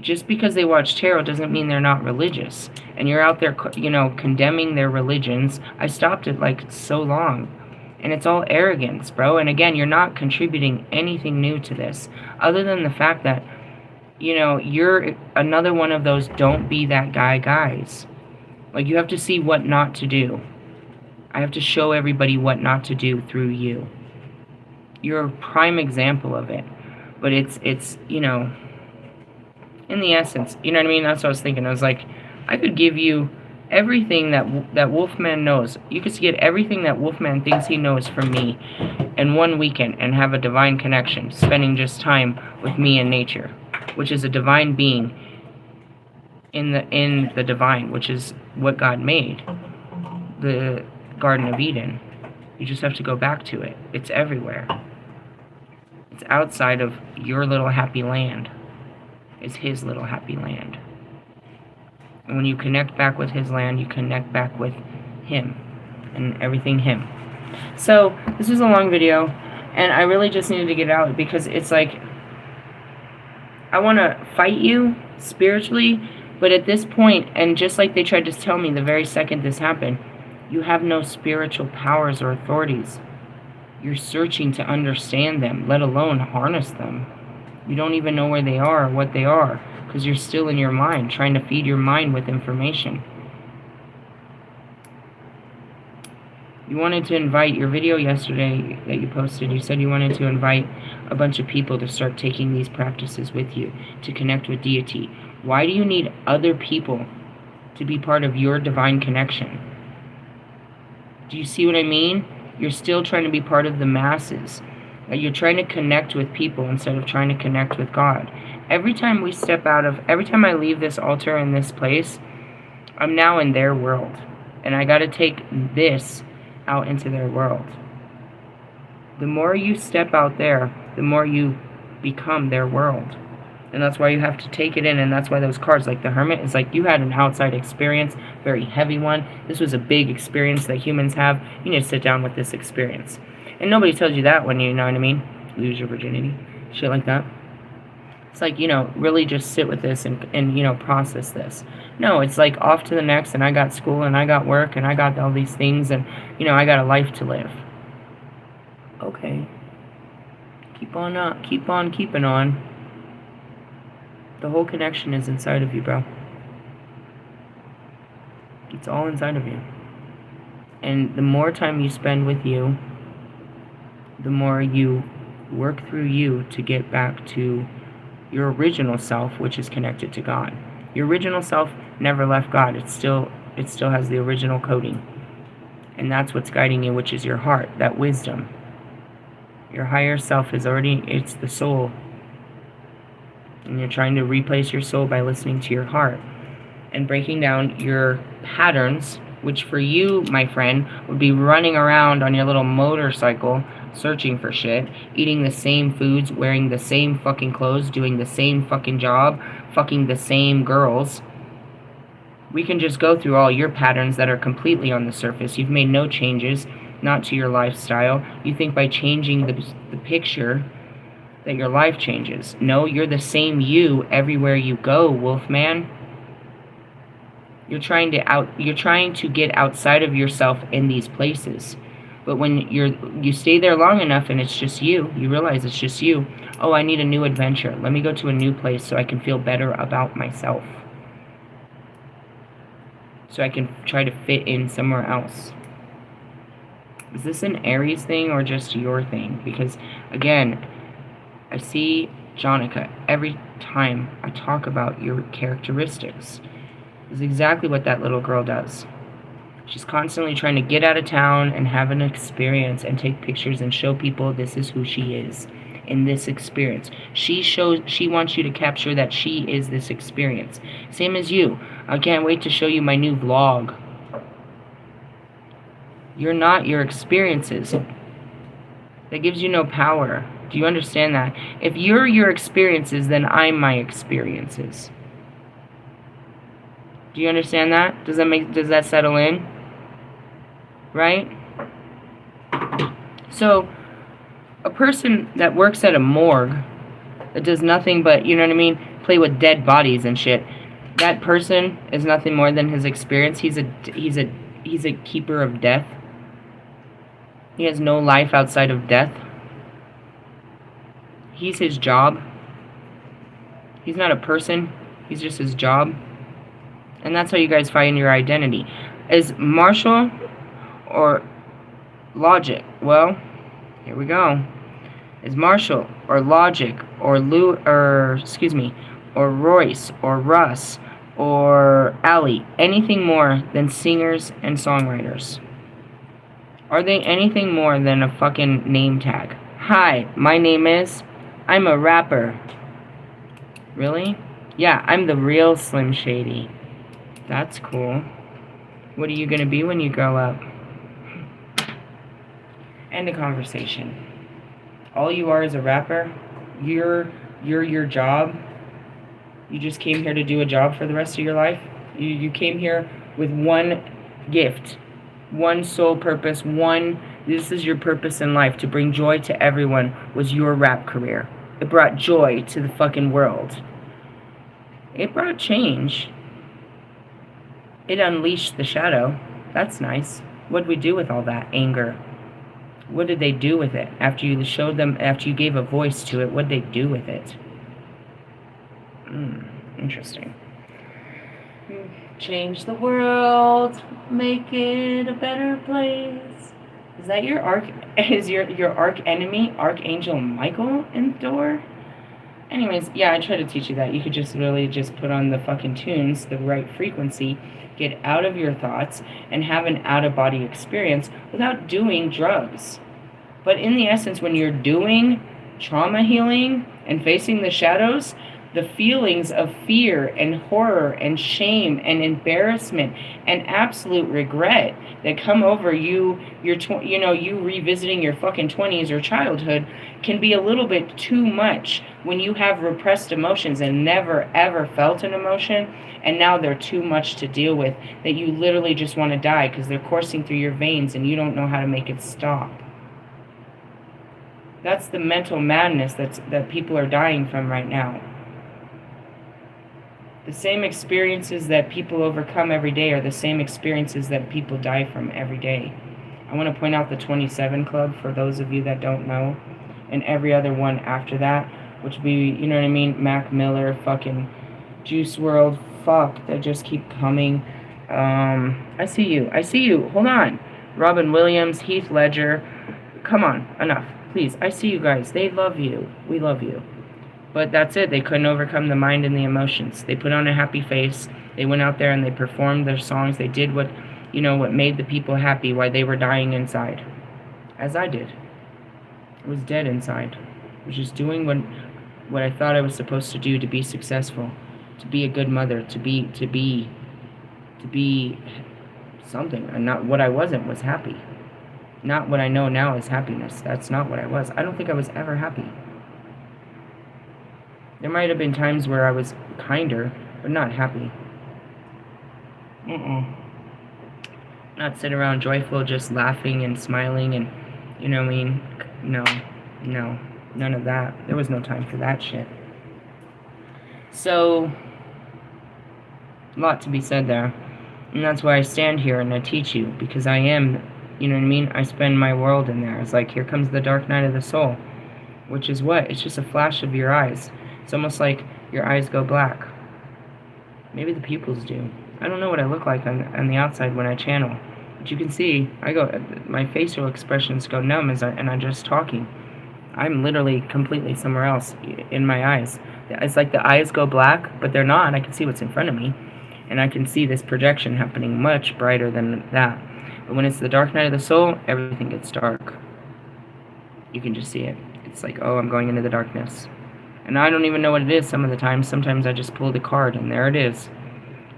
Just because they watch tarot doesn't mean they're not religious. And you're out there, condemning their religions. I stopped it like so long. And it's all arrogance, bro. And again, you're not contributing anything new to this. Other than the fact that, you're another one of those don't be that guy guys. Like, you have to see what not to do. I have to show everybody what not to do through you. You're a prime example of it. But it's in the essence, you know what I mean? That's what I was thinking. I was like, I could give you everything that Wolfman knows. You could get everything that Wolfman thinks he knows from me in one weekend and have a divine connection, spending just time with me and nature, which is a divine being in the divine, which is what God made. The Garden of Eden. You just have to go back to it. It's everywhere. It's outside of your little happy land. It's his little happy land. And when you connect back with his land, you connect back with him and everything him. So, this was a long video, and I really just needed to get it out because it's like, I want to fight you spiritually, but at this point, and just like they tried to tell me the very second this happened, you have no spiritual powers or authorities. You're searching to understand them, let alone harness them. You don't even know where they are or what they are, because you're still in your mind, trying to feed your mind with information. You wanted to invite, your video yesterday that you posted, you said you wanted to invite a bunch of people to start taking these practices with you, to connect with deity. Why do you need other people to be part of your divine connection? Do you see what I mean? You're still trying to be part of the masses. You're trying to connect with people instead of trying to connect with God. Every time I leave this altar in this place, I'm now in their world. And I got to take this out into their world. The more you step out there, the more you become their world. And that's why you have to take it in, and that's why those cards, like the Hermit, is like you had an outside experience, very heavy one. This was a big experience that humans have. You need to sit down with this experience. And nobody tells you that when you know what I mean? Lose your virginity. Shit like that. It's like, really just sit with this and process this. No, it's like off to the next, and I got school, and I got work, and I got all these things, and, I got a life to live. Okay. Keep on up. Keep on keeping on. The whole connection is inside of you, bro. It's all inside of you. And the more time you spend with you, the more you work through you to get back to your original self, which is connected to God. Your original self never left God. It still has the original coding. And that's what's guiding you, which is your heart, that wisdom. Your higher self it's the soul. And you're trying to replace your soul by listening to your heart and breaking down your patterns, which for you, my friend, would be running around on your little motorcycle searching for shit, eating the same foods, wearing the same fucking clothes, doing the same fucking job, fucking the same girls. We can just go through all your patterns that are completely on the surface. You've made no changes, not to your lifestyle. You think by changing the picture that your life changes. No, you're the same you everywhere you go, Wolfman. You're trying to get outside of yourself in these places. But when you stay there long enough and it's just you realize it's just you. Oh, I need a new adventure. Let me go to a new place so I can feel better about myself. So I can try to fit in somewhere else. Is this an Aries thing or just your thing? Because, again, I see Jonica every time I talk about your characteristics. It's exactly what that little girl does. She's constantly trying to get out of town and have an experience and take pictures and show people this is who she is in this experience. She wants you to capture that she is this experience. Same as you. I can't wait to show you my new vlog. You're not your experiences. That gives you no power. Do you understand that? If you're your experiences, then I'm my experiences. Do you understand that? Does that settle in? Right? So, a person that works at a morgue that does nothing but, play with dead bodies and shit, that person is nothing more than his experience. He's a keeper of death. He has no life outside of death. He's his job. He's not a person. He's just his job. And that's how you guys find your identity. Is Marshall or Logic? Well, here we go. Is Marshall or Logic or or Royce or Russ or Ali anything more than singers and songwriters? Are they anything more than a fucking name tag? Hi, my name is... I'm a rapper. Really? Yeah, I'm the real Slim Shady. That's cool. What are you gonna be when you grow up? End of conversation. All you are is a rapper. You're your job. You just came here to do a job for the rest of your life. You came here with one gift, one sole purpose, this is your purpose in life, to bring joy to everyone, was your rap career. It brought joy to the fucking world. It brought change. It unleashed the shadow. That's nice. What did we do with all that anger? What did they do with it? After you gave a voice to it, what did they do with it? Interesting. Change the world, make it a better place. Is that your arch enemy, Archangel Michael, in the door? Anyways, yeah, I try to teach you that. You could just really just put on the fucking tunes, the right frequency, get out of your thoughts, and have an out-of-body experience without doing drugs. But in the essence, when you're doing trauma healing and facing the shadows, the feelings of fear and horror and shame and embarrassment and absolute regret that come over you, you revisiting your fucking 20s or childhood can be a little bit too much when you have repressed emotions and never ever felt an emotion, and now they're too much to deal with, that you literally just want to die because they're coursing through your veins and you don't know how to make it stop. That's the mental madness that people are dying from right now. The same experiences that people overcome every day are the same experiences that people die from every day. I want to point out the 27 Club for those of you that don't know, and every other one after that, which would be, you know what I mean, Mac Miller, fucking Juice WRLD, fuck, that just keep coming. I see you, hold on. Robin Williams, Heath Ledger, come on, enough, please, I see you guys, they love you, we love you. But that's it. They couldn't overcome the mind and the emotions. They put on a happy face. They went out there and they performed their songs. They did what made the people happy while they were dying inside. As I did. I was dead inside. I was just doing what I thought I was supposed to do to be successful, to be a good mother, to be something. And not what I wasn't was happy. Not what I know now is happiness. That's not what I was. I don't think I was ever happy. There might have been times where I was kinder, but not happy. Not sit around joyful, just laughing and smiling and, you know what I mean? No, none of that. There was no time for that shit. So, a lot to be said there. And that's why I stand here and I teach you, because I am, you know what I mean? I spend my world in there. It's like, here comes the dark night of the soul. Which is what? It's just a flash of your eyes. It's almost like your eyes go black. Maybe the pupils do. I don't know what I look like on the outside when I channel. But you can see, my facial expressions go numb and I'm just talking. I'm literally completely somewhere else in my eyes. It's like the eyes go black, but they're not. I can see what's in front of me. And I can see this projection happening much brighter than that. But when it's the dark night of the soul, everything gets dark. You can just see it. It's like, oh, I'm going into the darkness. And I don't even know what it is some of the time. Sometimes I just pull the card, and there it is.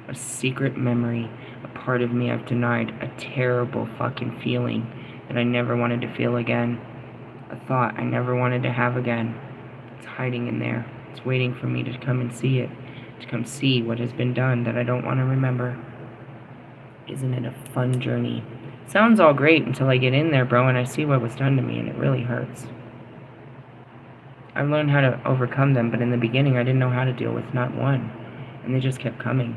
A secret memory, a part of me I've denied, a terrible fucking feeling that I never wanted to feel again. A thought I never wanted to have again. It's hiding in there. It's waiting for me to come and see it, to come see what has been done that I don't want to remember. Isn't it a fun journey? Sounds all great until I get in there, bro, and I see what was done to me, and it really hurts. I've learned how to overcome them, but in the beginning I didn't know how to deal with not one. And they just kept coming.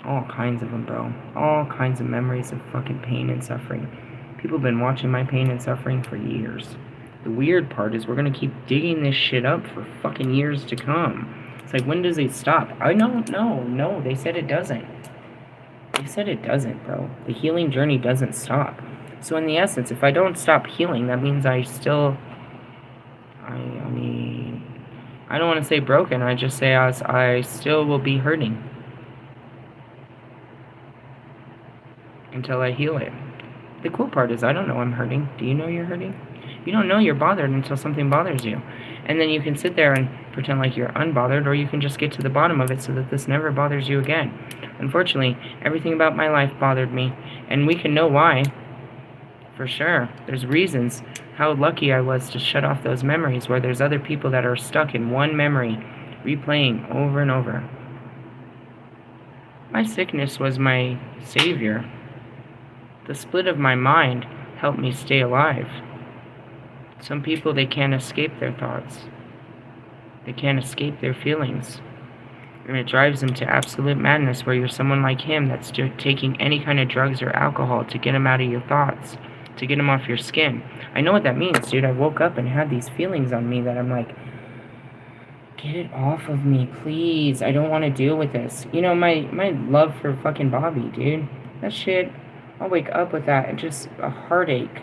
All kinds of them, bro. All kinds of memories of fucking pain and suffering. People have been watching my pain and suffering for years. The weird part is we're going to keep digging this shit up for fucking years to come. It's like, when does it stop? I don't know. No, they said it doesn't. They said it doesn't, bro. The healing journey doesn't stop. So in the essence, if I don't stop healing, that means I still... I mean, I don't want to say broken. I just say I still will be hurting until I heal it. The cool part is I don't know I'm hurting. Do you know you're hurting? You don't know you're bothered until something bothers you. And then you can sit there and pretend like you're unbothered, or you can just get to the bottom of it so that this never bothers you again. Unfortunately, everything about my life bothered me, and we can know why. For sure. There's reasons. How lucky I was to shut off those memories, where there's other people that are stuck in one memory, replaying over and over. My sickness was my savior. The split of my mind helped me stay alive. Some people, they can't escape their thoughts. They can't escape their feelings. And it drives them to absolute madness, where you're someone like him that's taking any kind of drugs or alcohol to get them out of your thoughts, to get them off your skin. I know what that means, dude. I woke up and had these feelings on me that I'm like, get it off of me, please. I don't want to deal with this. You know, my love for fucking Bobby, dude. That shit, I'll wake up with that and just a heartache.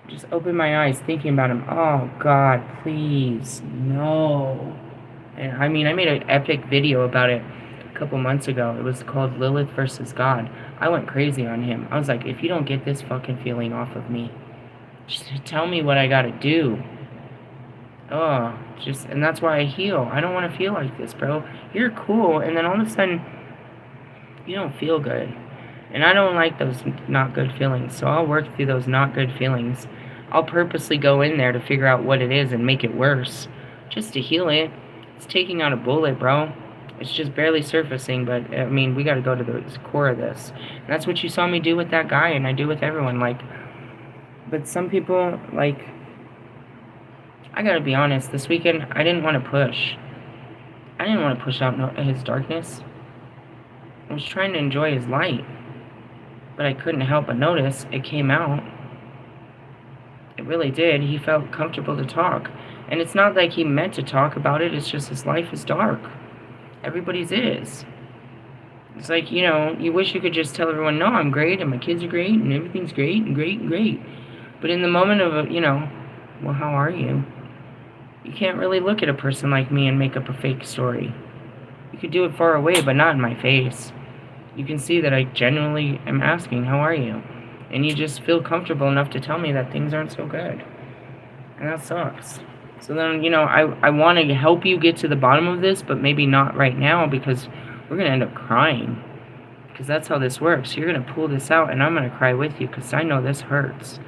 Just open my eyes thinking about him. Oh, God, please, no. And I mean, I made an epic video about it a couple months ago. It was called Lilith versus God. I went crazy on him. I was like, if you don't get this fucking feeling off of me, just tell me what I gotta do. Oh, and that's why I heal. I don't want to feel like this, bro. You're cool, and then all of a sudden, you don't feel good. And I don't like those not good feelings, so I'll work through those not good feelings. I'll purposely go in there to figure out what it is and make it worse, just to heal it. It's taking out a bullet, bro. It's just barely surfacing, but, I mean, we gotta go to the core of this. And that's what you saw me do with that guy, and I do with everyone, like, but some people, like, I gotta be honest, this weekend, I didn't want to push. I didn't want to push out his darkness. I was trying to enjoy his light. But I couldn't help but notice it came out. It really did. He felt comfortable to talk. And it's not like he meant to talk about it, it's just his life is dark. Everybody's is. It's like, you know, you wish you could just tell everyone, no, I'm great, and my kids are great, and everything's great, and great, and great. But in the moment of, you know, well, how are you? You can't really look at a person like me and make up a fake story. You could do it far away, but not in my face. You can see that I genuinely am asking, how are you? And you just feel comfortable enough to tell me that things aren't so good. And that sucks. So then, you know, I want to help you get to the bottom of this, but maybe not right now, because we're going to end up crying. Because that's how this works. You're going to pull this out, and I'm going to cry with you, because I know this hurts.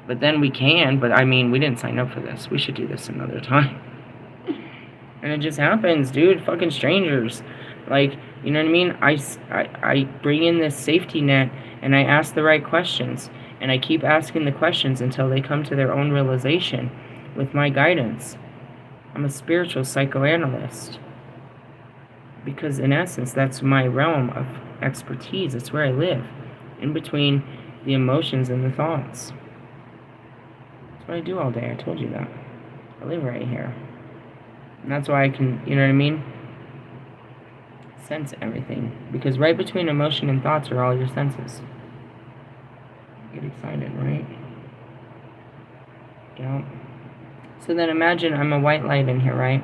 But then we can, but I mean, we didn't sign up for this. We should do this another time. And it just happens, dude. Fucking strangers. Like, you know what I mean? I bring in this safety net, and I ask the right questions. And I keep asking the questions until they come to their own realization with my guidance. I'm a spiritual psychoanalyst. Because in essence, that's my realm of expertise. It's where I live. In between the emotions and the thoughts. That's what I do all day. I told you that. I live right here. And that's why I can, you know what I mean? Sense everything. Because right between emotion and thoughts are all your senses. Get excited, right? Yeah. So then imagine I'm a white light in here, right?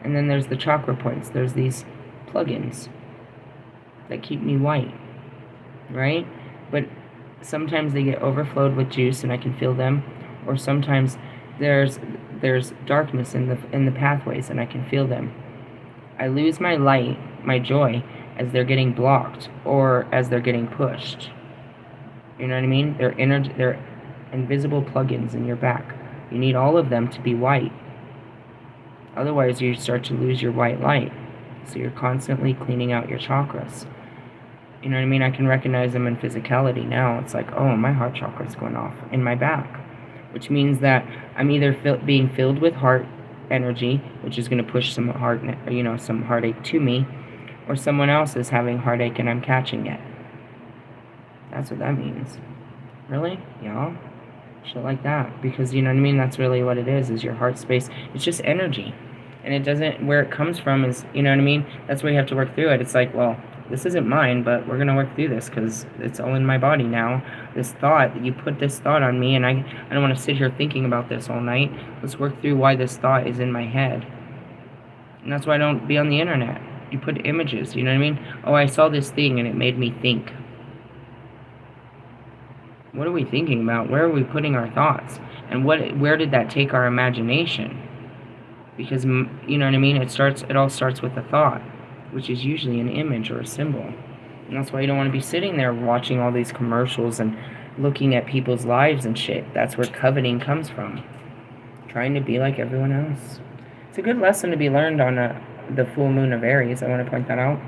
And then there's the chakra points. There's these plugins that keep me white, right? But sometimes they get overflowed with juice and I can feel them. Or sometimes there's darkness in the pathways and I can feel them. I lose my light, my joy, as they're getting blocked or as they're getting pushed. You know what I mean? They're invisible plugins in your back. You need all of them to be white. Otherwise, you start to lose your white light. So you're constantly cleaning out your chakras. You know what I mean? I can recognize them in physicality now. It's like, oh, my heart chakra is going off in my back. Which means that I'm either being filled with heart energy, which is going to push some some heartache to me, or someone else is having heartache and I'm catching it. That's what that means. Really? Y'all? Shit like that. Because, you know what I mean? That's really what it is your heart space. It's just energy. And it doesn't, where it comes from is, you know what I mean? That's where you have to work through it. It's like, well, this isn't mine, but we're going to work through this because it's all in my body now. This thought, you put this thought on me, and I don't want to sit here thinking about this all night. Let's work through why this thought is in my head. And that's why I don't be on the internet. You put images, you know what I mean? Oh, I saw this thing, and it made me think. What are we thinking about? Where are we putting our thoughts? And where did that take our imagination? Because, you know what I mean? It all starts with a thought, which is usually an image or a symbol. And that's why you don't want to be sitting there watching all these commercials and looking at people's lives and shit. That's where coveting comes from. Trying to be like everyone else. It's a good lesson to be learned on the full moon of Aries. I want to point that out.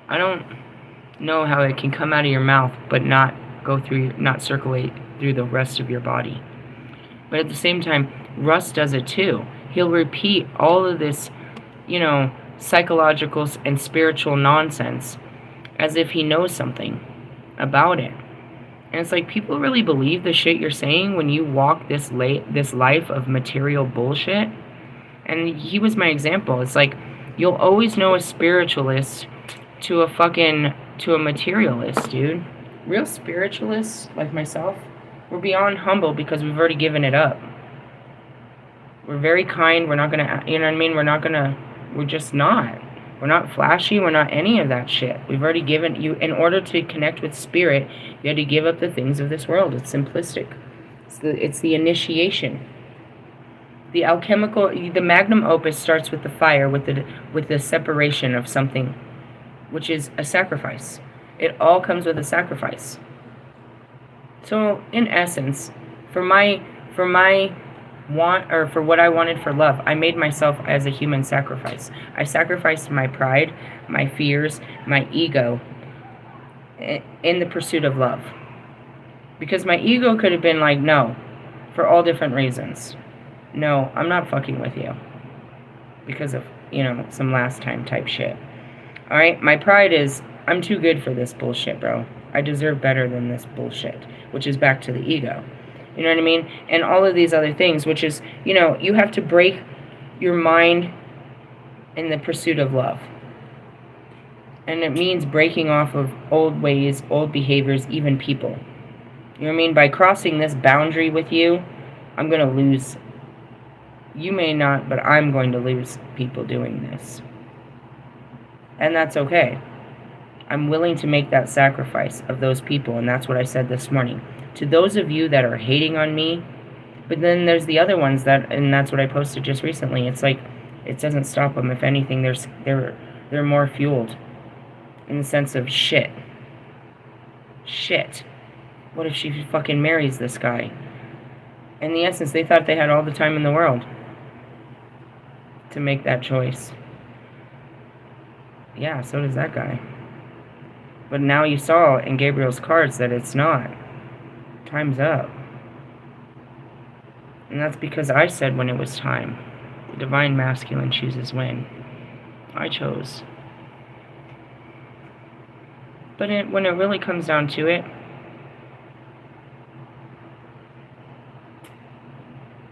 I don't know how it can come out of your mouth but not circulate through the rest of your body. But at the same time, Russ does it too. He'll repeat all of this, psychological and spiritual nonsense as if he knows something about it. And it's like, people really believe the shit you're saying when you walk this life of material bullshit? And he was my example. It's like, you'll always know a spiritualist to a fucking to a materialist, dude. Real spiritualists like myself, we're beyond humble because we've already given it up. We're very kind. We're not gonna, you know what I mean? We're just not. We're not flashy. We're not any of that shit. We've already given you, in order to connect with spirit, you had to give up the things of this world. It's simplistic. It's the initiation. The alchemical, the magnum opus starts with the fire, with the separation of something, which is a sacrifice. It all comes with a sacrifice. So, in essence, for what I wanted for love, I made myself as a human sacrifice. I sacrificed my pride, my fears, my ego in the pursuit of love. Because my ego could have been like, no, for all different reasons. No, I'm not fucking with you. Because of, some last time type shit. Alright? My pride is, I'm too good for this bullshit, bro. I deserve better than this bullshit. Which is back to the ego. You know what I mean? And all of these other things, which is, you have to break your mind in the pursuit of love. And it means breaking off of old ways, old behaviors, even people. You know what I mean? By crossing this boundary with you, I'm going to lose. You may not, but I'm going to lose people doing this. And that's okay. I'm willing to make that sacrifice of those people, and that's what I said this morning. To those of you that are hating on me, but then there's the other ones and that's what I posted just recently. It's like, it doesn't stop them. If anything, they're more fueled in the sense of shit. Shit. What if she fucking marries this guy? In the essence, they thought they had all the time in the world to make that choice. Yeah, so does that guy. But now you saw in Gabriel's cards that it's not. Time's up. And that's because I said when it was time. The divine masculine chooses when. I chose. But when it really comes down to it,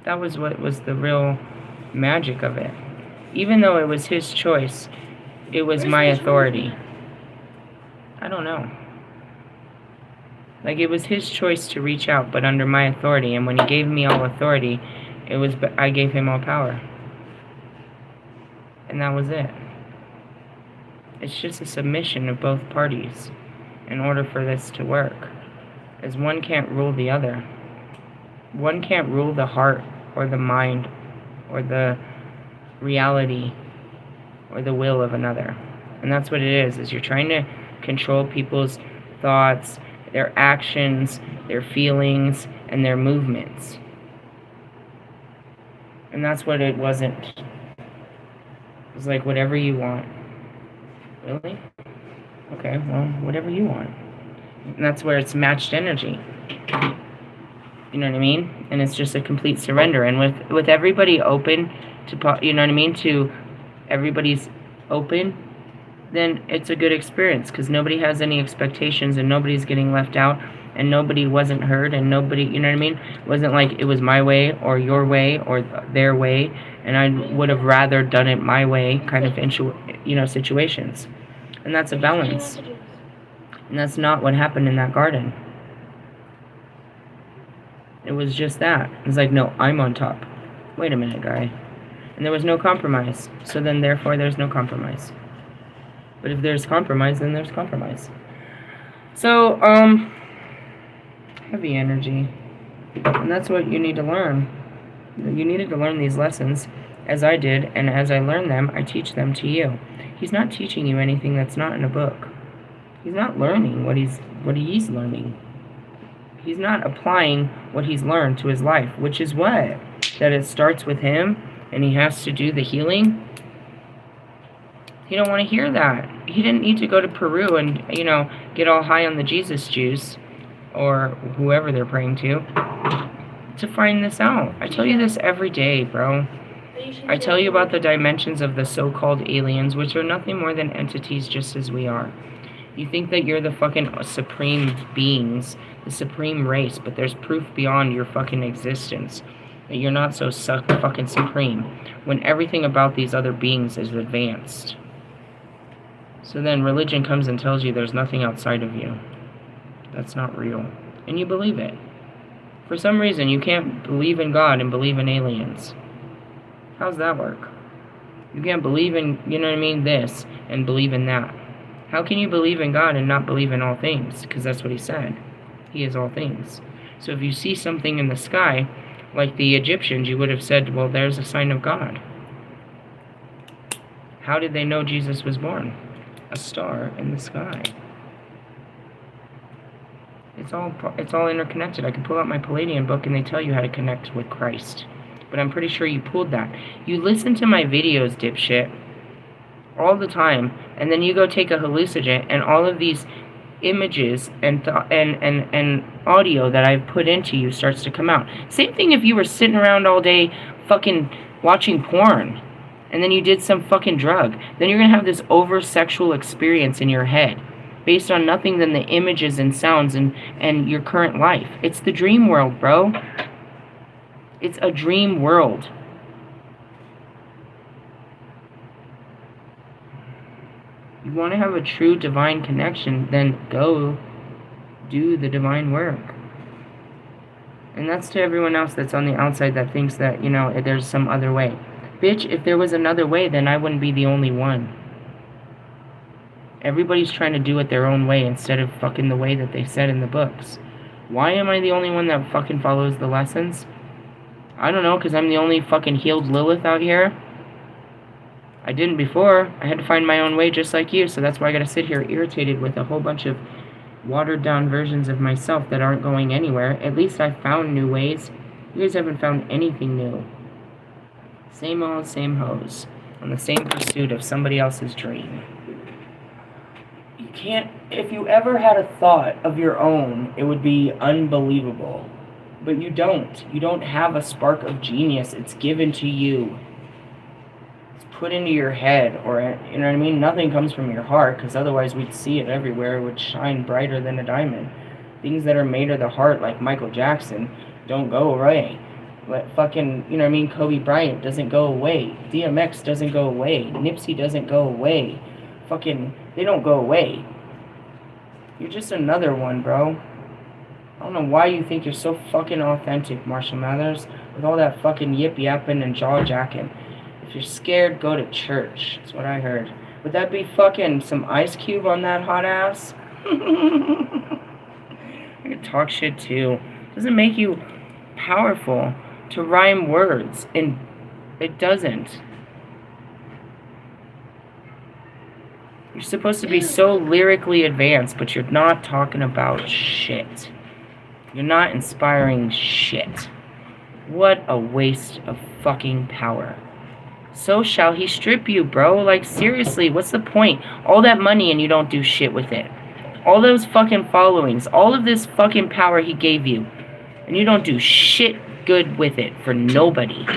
that was what was the real magic of it. Even though it was his choice, it was my authority. I don't know. Like, it was his choice to reach out, but under my authority. And when he gave me all authority, I gave him all power. And that was it. It's just a submission of both parties in order for this to work. As one can't rule the other. One can't rule the heart or the mind or the reality or the will of another. And that's what it is you're trying to control people's thoughts, their actions, their feelings, and their movements. And that's what it wasn't. It was like, whatever you want. Really? Okay, well, whatever you want. And that's where it's matched energy. You know what I mean? And it's just a complete surrender. And with everybody open to, you know what I mean? To everybody's open, then it's a good experience because nobody has any expectations and nobody's getting left out and nobody wasn't heard and nobody, you know what I mean? It wasn't like it was my way or your way or their way and I would have rather done it my way kind of, situations. And that's a balance. And that's not what happened in that garden. It was just that. It's like, no, I'm on top. Wait a minute, guy. And there was no compromise. So then, therefore, there's no compromise. But if there's compromise, then there's compromise. So, heavy energy. And that's what you need to learn. You needed to learn these lessons, as I did, and as I learn them, I teach them to you. He's not teaching you anything that's not in a book. He's not learning what he's learning. He's not applying what he's learned to his life, which is what? That it starts with him, and he has to do the healing. You don't want to hear that. He didn't need to go to Peru and, get all high on the Jesus juice, or whoever they're praying to find this out. I tell you this every day, bro. I tell you about the dimensions of the so-called aliens, which are nothing more than entities just as we are. You think that you're the fucking supreme beings, the supreme race, but there's proof beyond your fucking existence that you're not so fucking supreme when everything about these other beings is advanced. So then religion comes and tells you there's nothing outside of you. That's not real. And you believe it. For some reason, you can't believe in God and believe in aliens. How's that work? You can't believe in, you know what I mean, this, and believe in that. How can you believe in God and not believe in all things? Because that's what he said. He is all things. So if you see something in the sky, like the Egyptians, you would have said, well, there's a sign of God. How did they know Jesus was born? A star in the sky. It's all interconnected. I can pull out my Palladian book and they tell you how to connect with Christ. But I'm pretty sure you pulled that. You listen to my videos, dipshit, all the time, and then you go take a hallucinogen, and all of these images and audio that I've put into you starts to come out. Same thing if you were sitting around all day fucking watching porn, and then you did some fucking drug. Then you're gonna have this over-sexual experience in your head based on nothing than the images and sounds and your current life. It's the dream world, bro. It's a dream world. You want to have a true divine connection, then go do the divine work. And that's to everyone else that's on the outside that thinks that, you know, there's some other way. Bitch, if there was another way, then I wouldn't be the only one. Everybody's trying to do it their own way instead of fucking the way that they said in the books. Why am I the only one that fucking follows the lessons? I don't know, because I'm the only fucking healed Lilith out here. I didn't before. I had to find my own way just like you, so that's why I gotta sit here irritated with a whole bunch of watered down versions of myself that aren't going anywhere. At least I found new ways. You guys haven't found anything new. Same old, same hose. On the same pursuit of somebody else's dream. You can't... If you ever had a thought of your own, it would be unbelievable. But you don't. You don't have a spark of genius. It's given to you. Put into your head, or, you know what I mean? Nothing comes from your heart, because otherwise we'd see it everywhere. It would shine brighter than a diamond. Things that are made of the heart, like Michael Jackson, don't go away. But fucking, you know what I mean? Kobe Bryant doesn't go away. DMX doesn't go away. Nipsey doesn't go away. Fucking, they don't go away. You're just another one, bro. I don't know why you think you're so fucking authentic, Marshall Mathers, with all that fucking yip-yapping and jaw-jacking. If you're scared, go to church. That's what I heard. Would that be fucking some Ice Cube on that hot ass? I could talk shit too. Doesn't make you powerful to rhyme words, and it doesn't. You're supposed to be so lyrically advanced, but you're not talking about shit. You're not inspiring shit. What a waste of fucking power. So shall he strip you, bro. Like, seriously, what's the point? All that money and you don't do shit with it. All those fucking followings. All of this fucking power he gave you. And you don't do shit good with it for nobody.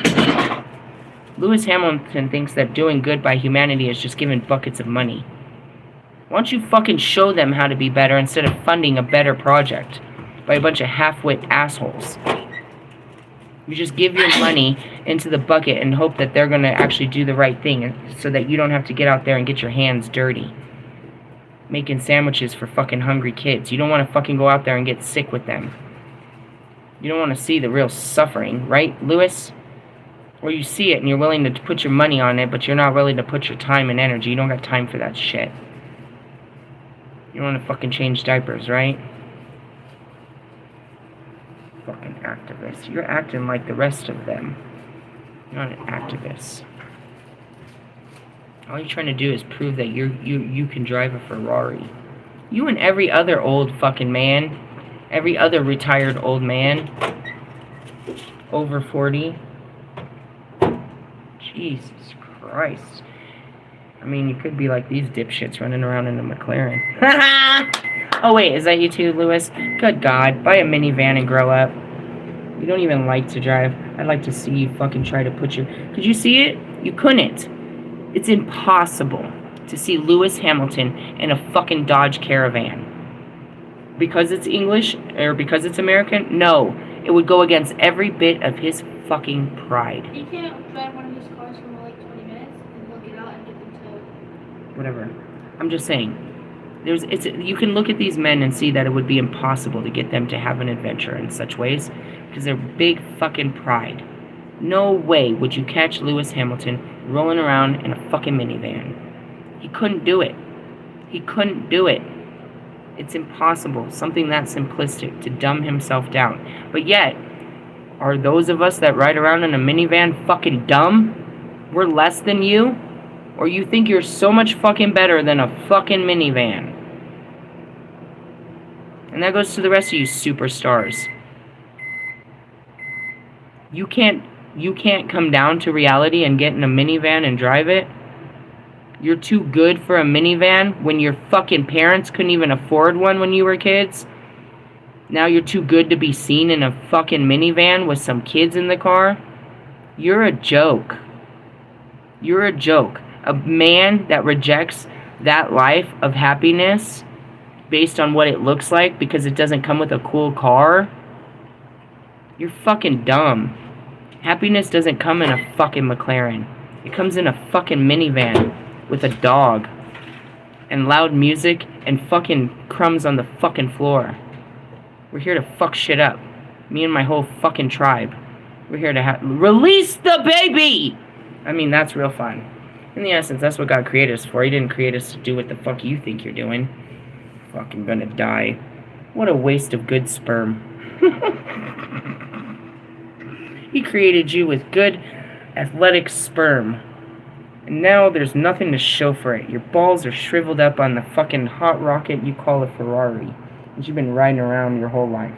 Lewis Hamilton thinks that doing good by humanity is just giving buckets of money. Why don't you fucking show them how to be better instead of funding a better project by a bunch of half-wit assholes? You just give your money into the bucket and hope that they're going to actually do the right thing so that you don't have to get out there and get your hands dirty. Making sandwiches for fucking hungry kids. You don't want to fucking go out there and get sick with them. You don't want to see the real suffering, right, Lewis? Or you see it and you're willing to put your money on it, but you're not willing to put your time and energy. You don't got time for that shit. You don't want to fucking change diapers, right? Fucking activist. You're acting like the rest of them. You're not an activist. All you're trying to do is prove that you can drive a Ferrari. You and every other old fucking man, every other retired old man, over 40. Jesus Christ. I mean, you could be like these dipshits running around in a McLaren. Oh wait, is that you too, Lewis? Good God, buy a minivan and grow up. You don't even like to drive. I'd like to see you fucking try to put your... Could you see it? You couldn't. It's impossible to see Lewis Hamilton in a fucking Dodge Caravan. Because it's English, or because it's American? No. It would go against every bit of his fucking pride. You can't drive one of his cars for like 20 minutes and look it out and get them towed. Whatever. I'm just saying. You can look at these men and see that it would be impossible to get them to have an adventure in such ways because they're big fucking pride. No way would you catch Lewis Hamilton rolling around in a fucking minivan. He couldn't do it. He couldn't do it. It's impossible. Something that simplistic to dumb himself down. But yet, are those of us that ride around in a minivan fucking dumb? We're less than you? Or you think you're so much fucking better than a fucking minivan? And that goes to the rest of you superstars. You can't come down to reality and get in a minivan and drive it? You're too good for a minivan when your fucking parents couldn't even afford one when you were kids? Now you're too good to be seen in a fucking minivan with some kids in the car? You're a joke. You're a joke. A man that rejects that life of happiness based on what it looks like because it doesn't come with a cool car? You're fucking dumb. Happiness doesn't come in a fucking McLaren. It comes in a fucking minivan with a dog and loud music and fucking crumbs on the fucking floor. We're here to fuck shit up. Me and my whole fucking tribe. We're here to release the baby! I mean, that's real fun. In the essence, that's what God created us for. He didn't create us to do what the fuck you think you're doing. Fucking gonna die. What a waste of good sperm. He created you with good, athletic sperm. And now there's nothing to show for it. Your balls are shriveled up on the fucking hot rocket you call a Ferrari. That you've been riding around your whole life.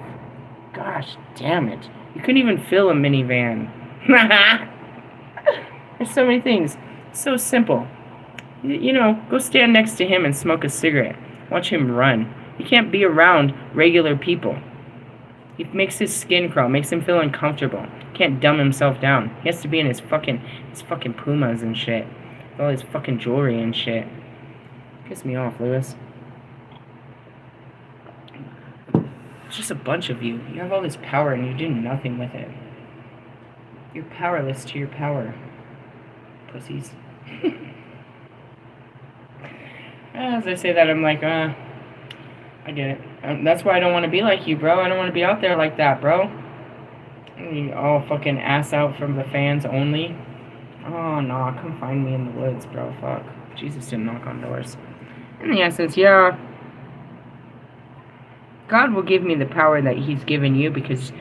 Gosh damn it. You couldn't even fill a minivan. There's so many things. So simple. You know, go stand next to him and smoke a cigarette. Watch him run. He can't be around regular people. It makes his skin crawl, makes him feel uncomfortable. Can't dumb himself down. He has to be in his fucking Pumas and shit. With all his fucking jewelry and shit. Piss me off, Lewis. It's just a bunch of you. You have all this power and you do nothing with it. You're powerless to your power. Pussies. As I say that, I'm like, I get it. That's why I don't want to be like you, bro. I don't want to be out there like that, bro. You all fucking ass out from the fans only. Oh, no, come find me in the woods, bro. Fuck. Jesus didn't knock on doors. In the essence, yeah. God will give me the power that He's given you because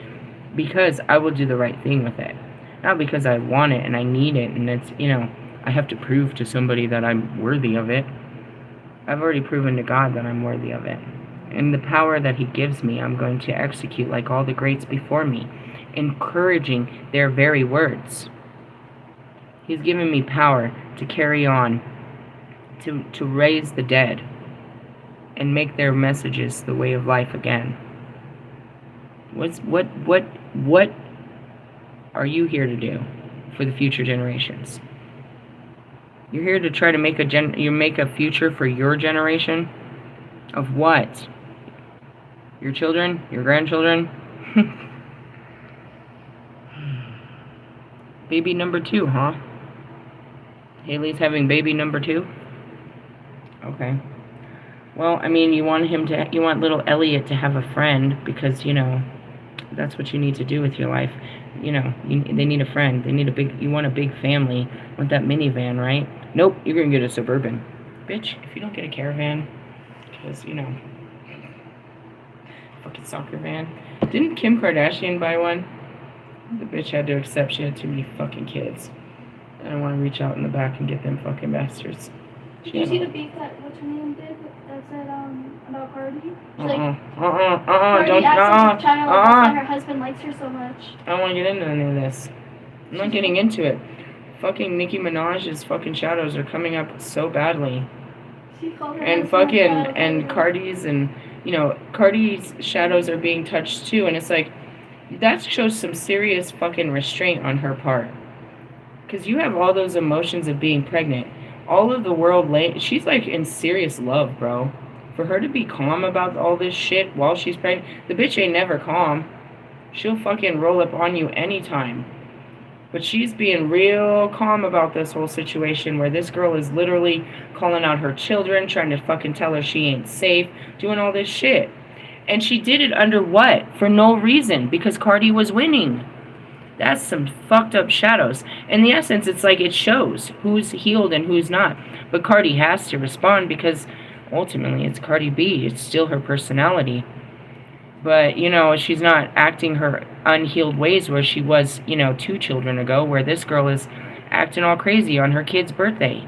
I will do the right thing with it. Not because I want it and I need it and it's, you know, I have to prove to somebody that I'm worthy of it. I've already proven to God that I'm worthy of it. And the power that He gives me, I'm going to execute like all the greats before me, encouraging their very words. He's given me power to carry on, to raise the dead, and make their messages the way of life again. What are you here to do for the future generations? You're here to try to make a future for your generation? Of what? Your children? Your grandchildren? Baby number 2, huh? Haley's having baby number 2? Okay. Well, I mean, you want little Elliot to have a friend because, you know, that's what you need to do with your life. You know, they need a friend. You want a big family. You want that minivan, right? Nope, you're gonna get a Suburban. Bitch, if you don't get a caravan, because, you know, fucking soccer van. Didn't Kim Kardashian buy one? The bitch had to accept she had too many fucking kids. And I want to reach out in the back and get them fucking bastards. Did you see the beef that what's her name did that said about Cardi? She's her husband likes her so much. I don't want to get into any of this. I'm not getting into it. Fucking Nicki Minaj's fucking shadows are coming up so badly. She called her And fucking and Cardi's and you know Cardi's shadows are being touched too, and it's like that shows some serious fucking restraint on her part. Because you have all those emotions of being pregnant. All of the world, she's like in serious love, bro. For her to be calm about all this shit while she's pregnant, the bitch ain't never calm. She'll fucking roll up on you anytime. But she's being real calm about this whole situation where this girl is literally calling out her children, trying to fucking tell her she ain't safe, doing all this shit. And she did it under what? For no reason, because Cardi was winning. That's some fucked up shadows. In the essence, it's like it shows who's healed and who's not. But Cardi has to respond because ultimately it's Cardi B. It's still her personality. But, she's not acting her unhealed ways where she was, 2 children ago, where this girl is acting all crazy on her kid's birthday.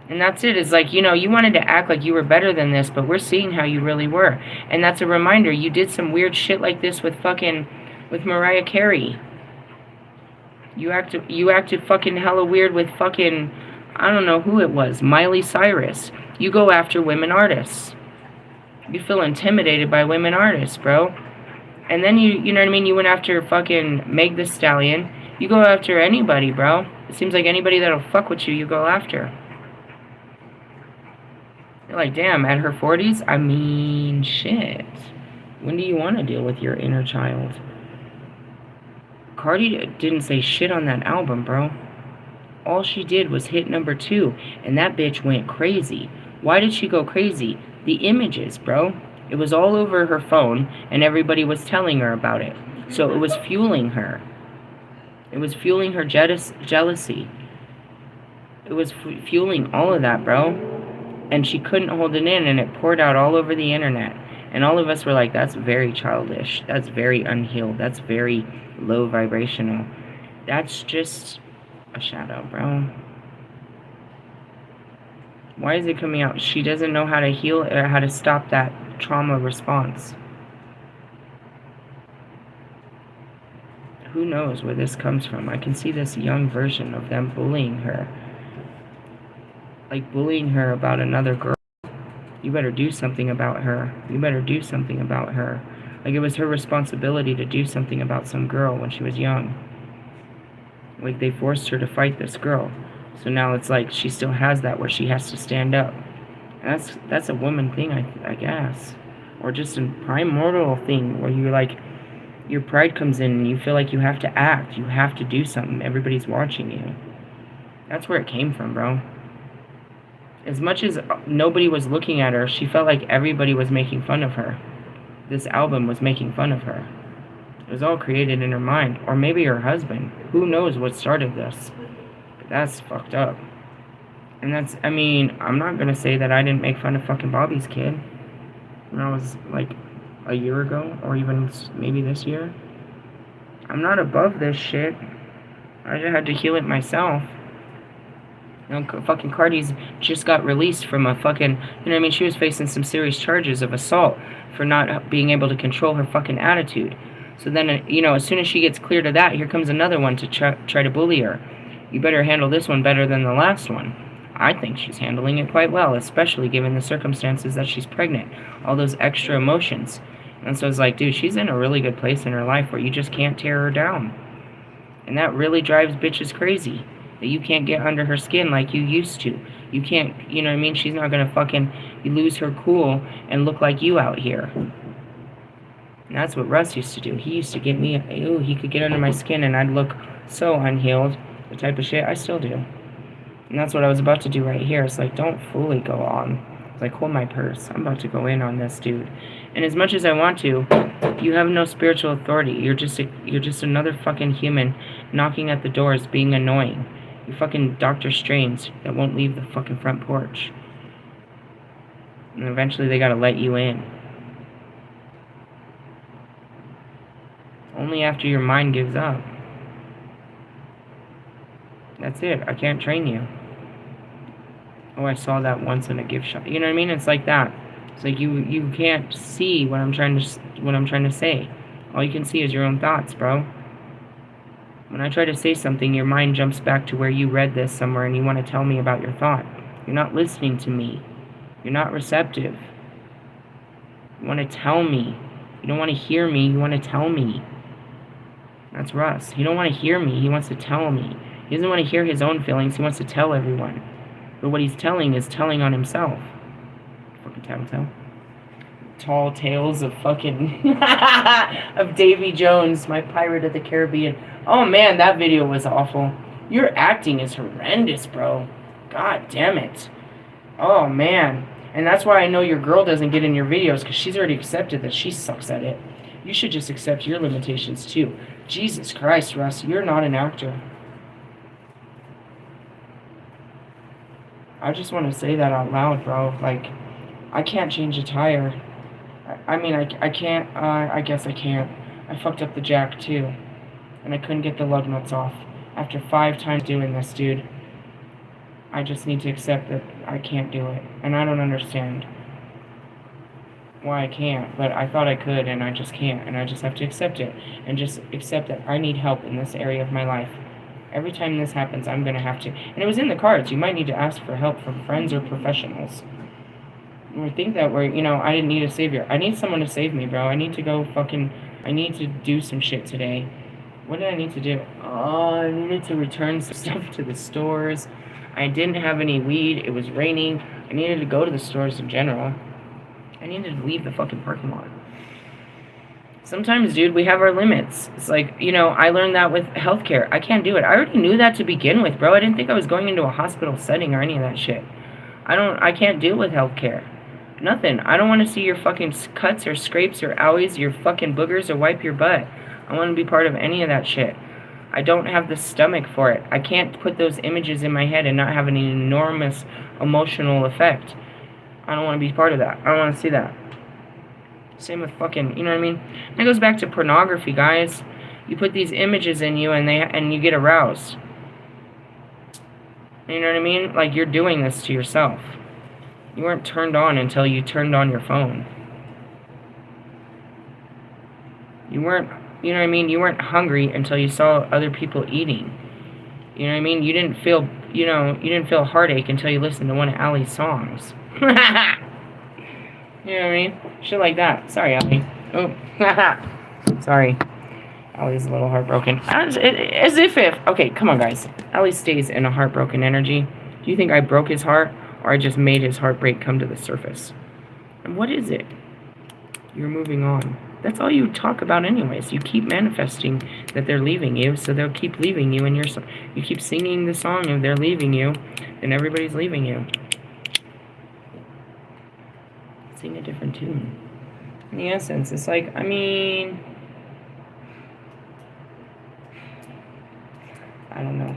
And that's it. It's like, you wanted to act like you were better than this, but we're seeing how you really were. And that's a reminder. You did some weird shit like this with Mariah Carey. You acted fucking hella weird with fucking, I don't know who it was, Miley Cyrus. You go after women artists. You feel intimidated by women artists, bro. And then you know what I mean? You went after fucking Meg Thee Stallion. You go after anybody, bro. It seems like anybody that'll fuck with you, you go after. You're like, damn, at her 40s? I mean, shit. When do you want to deal with your inner child? Cardi didn't say shit on that album, bro. All she did was hit number 2, and that bitch went crazy. Why did she go crazy? The images, bro. It was all over her phone, and everybody was telling her about it. So it was fueling her. It was fueling her jealousy. It was fueling all of that, bro. And she couldn't hold it in, and it poured out all over the internet. And all of us were like, that's very childish. That's very unhealed. That's very low vibrational. That's just a shadow, bro. Why is it coming out? She doesn't know how to heal or how to stop that trauma response. Who knows where this comes from? I can see this young version of them bullying her. Like bullying her about another girl. You better do something about her. You better do something about her. Like it was her responsibility to do something about some girl when she was young. Like they forced her to fight this girl. So now it's like she still has that where she has to stand up. And that's a woman thing, I guess. Or just a primordial thing where you're like, your pride comes in and you feel like you have to act. You have to do something. Everybody's watching you. That's where it came from, bro. As much as nobody was looking at her, she felt like everybody was making fun of her. This album was making fun of her. It was all created in her mind. Or maybe her husband. Who knows what started this? But that's fucked up. And that's, I mean, I'm not going to say that I didn't make fun of fucking Bobby's kid when I was like a year ago, or even maybe this year. I'm not above this shit. I just had to heal it myself. Fucking Cardi's just got released from a fucking, she was facing some serious charges of assault for not being able to control her fucking attitude. So then, as soon as she gets cleared of that, here comes another one to try to bully her. You better handle this one better than the last one. I think she's handling it quite well, especially given the circumstances that she's pregnant. All those extra emotions. And so it's like, dude, she's in a really good place in her life where you just can't tear her down. And that really drives bitches crazy. That you can't get under her skin like you used to. You can't, she's not going to fucking lose her cool and look like you out here. And that's what Russ used to do. He used to get me, he could get under my skin and I'd look so unhealed. The type of shit I still do. And that's what I was about to do right here. It's like, don't fully go on. It's like, hold my purse. I'm about to go in on this dude. And as much as I want to, you have no spiritual authority. You're just another fucking human knocking at the doors, being annoying. You're fucking Dr. Strange that won't leave the fucking front porch. And eventually they gotta let you in. Only after your mind gives up. That's it. I can't train you. Oh, I saw that once in a gift shop. You know what I mean? It's like that. It's like you can't see what I'm trying to say. All you can see is your own thoughts, bro. When I try to say something, your mind jumps back to where you read this somewhere and you want to tell me about your thought. You're not listening to me. You're not receptive. You want to tell me. You don't want to hear me. You want to tell me. That's Russ. He don't want to hear me. He wants to tell me. He doesn't want to hear his own feelings. He wants to tell everyone. But what he's telling is telling on himself. Fucking tattletale. tall tales of fucking of Davy Jones, my Pirate of the Caribbean. Oh man, that video was awful. Your acting is horrendous, bro. God damn it. Oh man. And that's why I know your girl doesn't get in your videos, because she's already accepted that she sucks at it. You should just accept your limitations too. Jesus Christ, Russ, you're not an actor. I just want to say that out loud, bro. Like, I can't change a tire. I can't, I guess I can't. I fucked up the jack too. And I couldn't get the lug nuts off. After 5 times doing this, dude. I just need to accept that I can't do it. And I don't understand why I can't. But I thought I could, and I just can't. And I just have to accept it. And just accept that I need help in this area of my life. Every time this happens, I'm going to have to. And it was in the cards. You might need to ask for help from friends or professionals. We think that I didn't need a savior. I need someone to save me, bro. I need to go I need to do some shit today. What did I need to do? Oh, I needed to return some stuff to the stores. I didn't have any weed. It was raining. I needed to go to the stores in general. I needed to leave the fucking parking lot. Sometimes, dude, we have our limits. It's like, I learned that with healthcare. I can't do it. I already knew that to begin with, bro. I didn't think I was going into a hospital setting or any of that shit. I can't deal with healthcare. Nothing. I don't want to see your fucking cuts or scrapes or owies, your fucking boogers, or wipe your butt. I want to be part of any of that shit. I don't have the stomach for it. I can't put those images in my head and not have an enormous emotional effect. I don't want to be part of that. I don't want to see that. Same with fucking, you know what I mean? That goes back to pornography, guys. You put these images in you and you get aroused. You know what I mean? Like, you're doing this to yourself. You weren't turned on until you turned on your phone. You weren't, you know what I mean? You weren't hungry until you saw other people eating. You know what I mean? You didn't feel heartache until you listened to one of Allie's songs. You know what I mean? Shit like that. Sorry, Allie. Oh, sorry. Allie's a little heartbroken. Okay, come on, guys. Allie stays in a heartbroken energy. Do you think I broke his heart, or I just made his heartbreak come to the surface? And what is it? You're moving on. That's all you talk about anyways. You keep manifesting that they're leaving you, so they'll keep leaving you, and you keep singing the song of they're leaving you, and everybody's leaving you. Sing a different tune. In the essence, it's like, I don't know.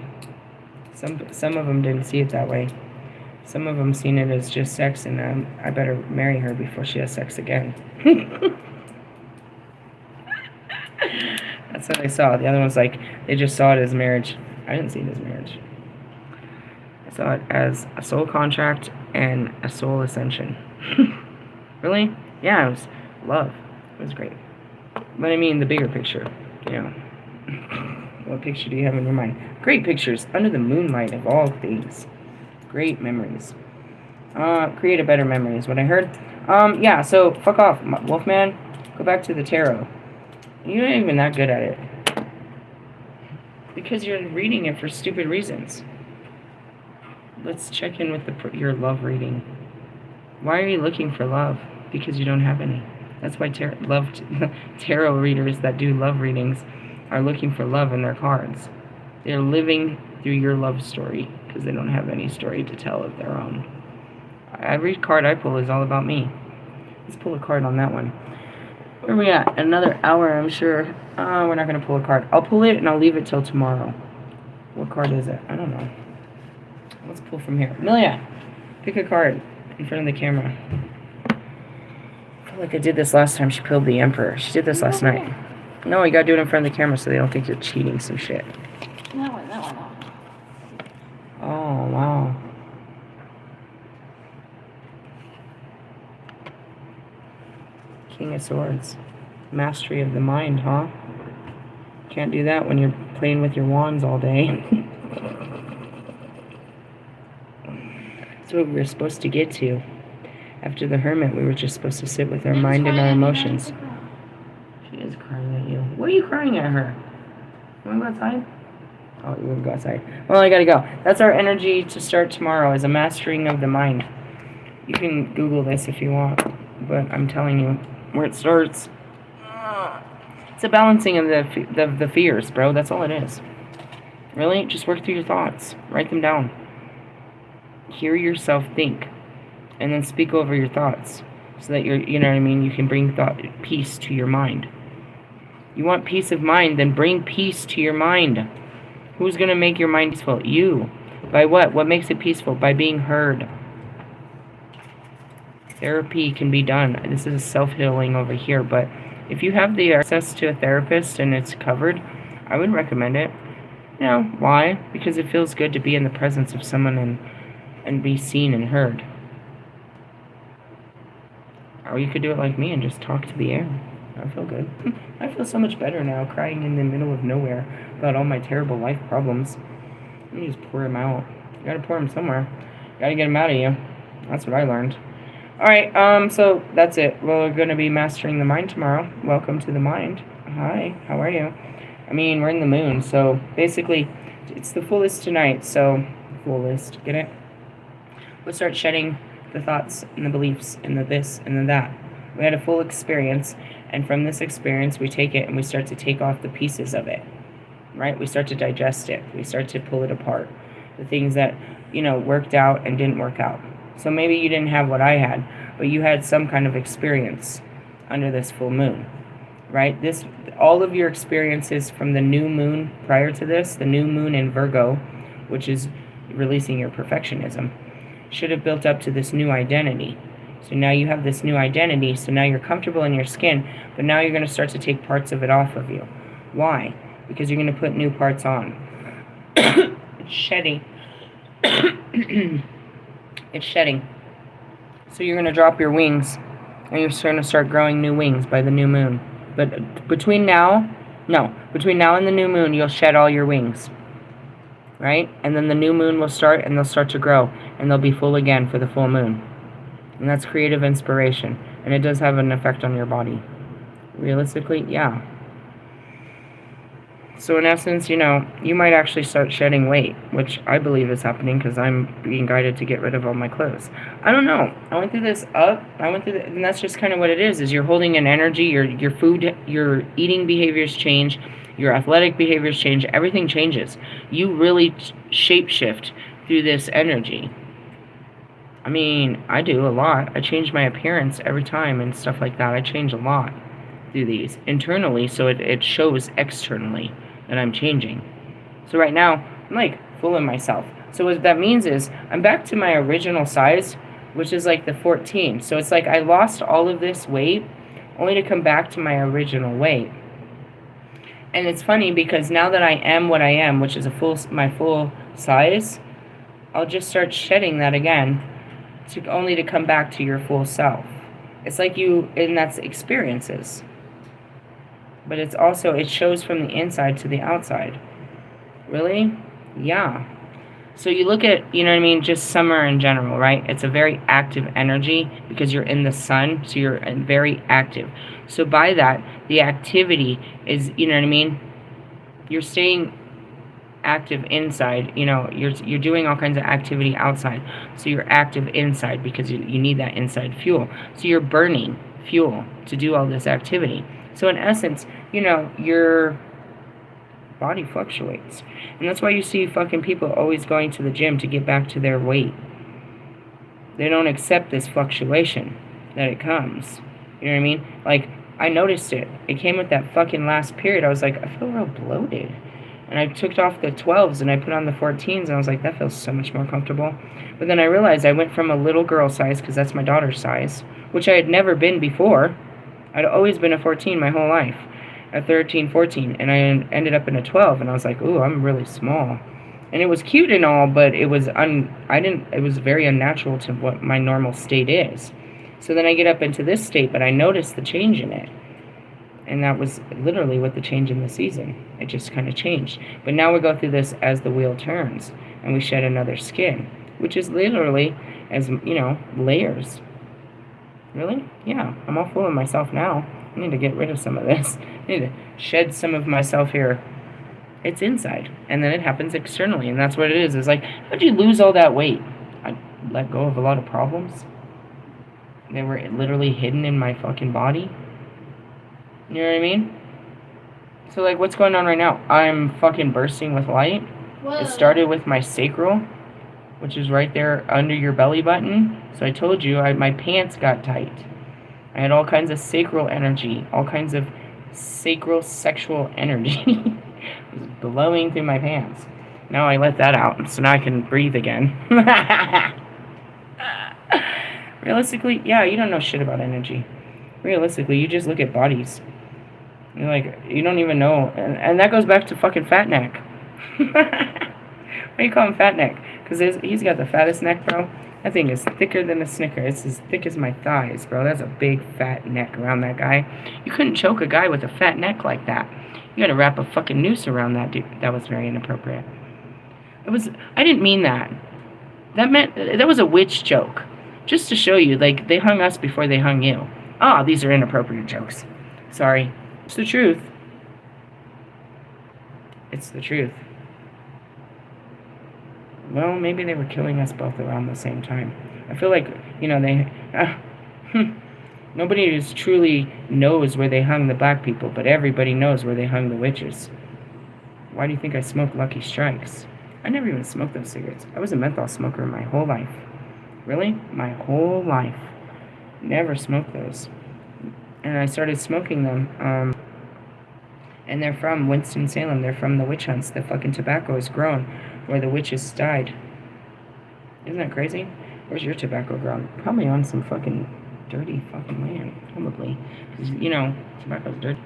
Some of them didn't see it that way. Some of them seen it as just sex, and I better marry her before she has sex again. That's what I saw. The other one's like, they just saw it as marriage. I didn't see it as marriage. I saw it as a soul contract and a soul ascension. Really? Yeah, it was love. It was great. But I mean, the bigger picture, What picture do you have in your mind? Great pictures under the moonlight of all things. Great memories. Create a better memory is what I heard. Yeah, so fuck off, Wolfman. Go back to the tarot. You're not even that good at it. Because you're reading it for stupid reasons. Let's check in with your love reading. Why are you looking for love? Because you don't have any. That's why tarot readers that do love readings are looking for love in their cards. They're living through your love story because they don't have any story to tell of their own. Every card I pull is all about me. Let's pull a card on that one. Where are we at? Another hour, I'm sure. We're not going to pull a card. I'll pull it and I'll leave it till tomorrow. What card is it? I don't know. Let's pull from here. Amelia, pick a card in front of the camera. I feel like I did this last time she pulled the Emperor. She did this last night. No, you gotta do it in front of the camera so they don't think you're cheating some shit. That one. Oh, wow. King of Swords. Mastery of the mind, huh? Can't do that when you're playing with your wands all day. That's what we were supposed to get to. After the Hermit, we were just supposed to sit with our mind and our emotions. She is crying at you. What are you crying at her? You want to go outside? Oh, you want to go outside. Well, I gotta go. That's our energy to start tomorrow, is a mastering of the mind. You can Google this if you want. but I'm telling you where it starts. It's a balancing of the fears, bro. That's all it is. Really, just work through your thoughts. Write them down. Hear yourself think, and then speak over your thoughts, so that you know what I mean. You can bring peace to your mind. You want peace of mind, then bring peace to your mind. Who's gonna make your mind peaceful? You. By what? What makes it peaceful? By being heard. Therapy can be done. This is self-healing over here, but if you have the access to a therapist and it's covered, I would recommend it. You know, why? Because it feels good to be in the presence of someone and be seen and heard. Or you could do it like me and just talk to the air. I feel good. I feel so much better now, crying in the middle of nowhere about all my terrible life problems. Let me just pour them out. You gotta pour them somewhere. You gotta get them out of you. That's what I learned. Alright, so that's it. We're gonna be mastering the mind tomorrow. Welcome to the mind. Hi, how are you? I mean, we're in the moon, so basically, it's the fullest tonight, so fullest, get it? We'll start shedding the thoughts and the beliefs and the this and the that. We had a full experience, and from this experience, we take it and we start to take off the pieces of it, right? We start to digest it. We start to pull it apart. The things that, worked out and didn't work out. So maybe you didn't have what I had, but you had some kind of experience under this full moon, right? All of your experiences from the new moon prior to this, the new moon in Virgo, which is releasing your perfectionism, should have built up to this new identity. So now you have this new identity, so now you're comfortable in your skin, but now you're going to start to take parts of it off of you. Why? Because you're going to put new parts on. It's shedding. It's shedding. So you're going to drop your wings, and you're going to start growing new wings by the new moon. But between now and the new moon, you'll shed all your wings. Right? And then the new moon will start, and they'll start to grow, and they'll be full again for the full moon. And that's creative inspiration. And it does have an effect on your body. Realistically, yeah. So in essence, you might actually start shedding weight, which I believe is happening because I'm being guided to get rid of all my clothes. I don't know. I went through this and that's just kind of what it is you're holding an energy, your food, your eating behaviors change, your athletic behaviors change, everything changes. You really shapeshift through this energy. I mean, I do a lot. I change my appearance every time and stuff like that. I change a lot through these internally, so it shows externally that I'm changing. So right now, I'm like fooling myself. So what that means is I'm back to my original size, which is like the 14. So it's like I lost all of this weight only to come back to my original weight. And it's funny because now that I am what I am, which is my full size, I'll just start shedding that again only to come back to your full self. It's like and that's experiences. But it's also, it shows from the inside to the outside. Really? Yeah. So you look at, just summer in general, right? It's a very active energy because you're in the sun, so you're very active. So by that, the activity is, you're staying active inside, you're doing all kinds of activity outside. So you're active inside because you need that inside fuel. So you're burning fuel to do all this activity. So in essence, your body fluctuates. And that's why you see fucking people always going to the gym to get back to their weight. They don't accept this fluctuation that it comes. You know what I mean? Like, I noticed it. It came with that fucking last period. I was like, I feel real bloated. And I took off the 12s and I put on the 14s, and I was like, that feels so much more comfortable. But then I realized I went from a little girl size, because that's my daughter's size, which I had never been before. I'd always been a 14 my whole life, a 13, 14, and I ended up in a 12, and I was like, ooh, I'm really small. And it was cute and all, but it was it was very unnatural to what my normal state is. So then I get up into this state, but I noticed the change in it. And that was literally what the change in the season. It just kind of changed. But now we go through this as the wheel turns, and we shed another skin, which is literally as, layers. Really? Yeah, I'm all full of myself now. I need to get rid of some of this. I need to shed some of myself here. It's inside, and then it happens externally, and that's what it is. It's like, how'd you lose all that weight? I let go of a lot of problems. They were literally hidden in my fucking body. You know what I mean? So, like, what's going on right now? I'm fucking bursting with light. Whoa. It started with my sacral, which is right there under your belly button. So I told you, my pants got tight. I had all kinds of sacral energy, all kinds of sacral sexual energy. It was blowing through my pants. Now I let that out, so now I can breathe again. Realistically, yeah, you don't know shit about energy. Realistically, you just look at bodies. You're like, you don't even know. And that goes back to fucking fat neck. Why do you call him fat neck? Because he's got the fattest neck, bro. That thing is thicker than a Snicker. It's as thick as my thighs, bro. That's a big fat neck around that guy. You couldn't choke a guy with a fat neck like that. You gotta wrap a fucking noose around that dude. That was very inappropriate. I didn't mean that. That was a witch joke. Just to show you, like, they hung us before they hung you. Ah, these are inappropriate jokes. Sorry. It's the truth. It's the truth. Well, maybe they were killing us both around the same time. I feel like, nobody just truly knows where they hung the black people, but everybody knows where they hung the witches. Why do you think I smoke Lucky Strikes? I never even smoked those cigarettes. I was a menthol smoker my whole life. Really? My whole life. Never smoked those. And I started smoking them, and they're from Winston-Salem. They're from the witch hunts. The fucking tobacco is grown where the witches died. Isn't that crazy? Where's your tobacco grown? Probably on some fucking dirty fucking land. Probably. Because, tobacco's dirty.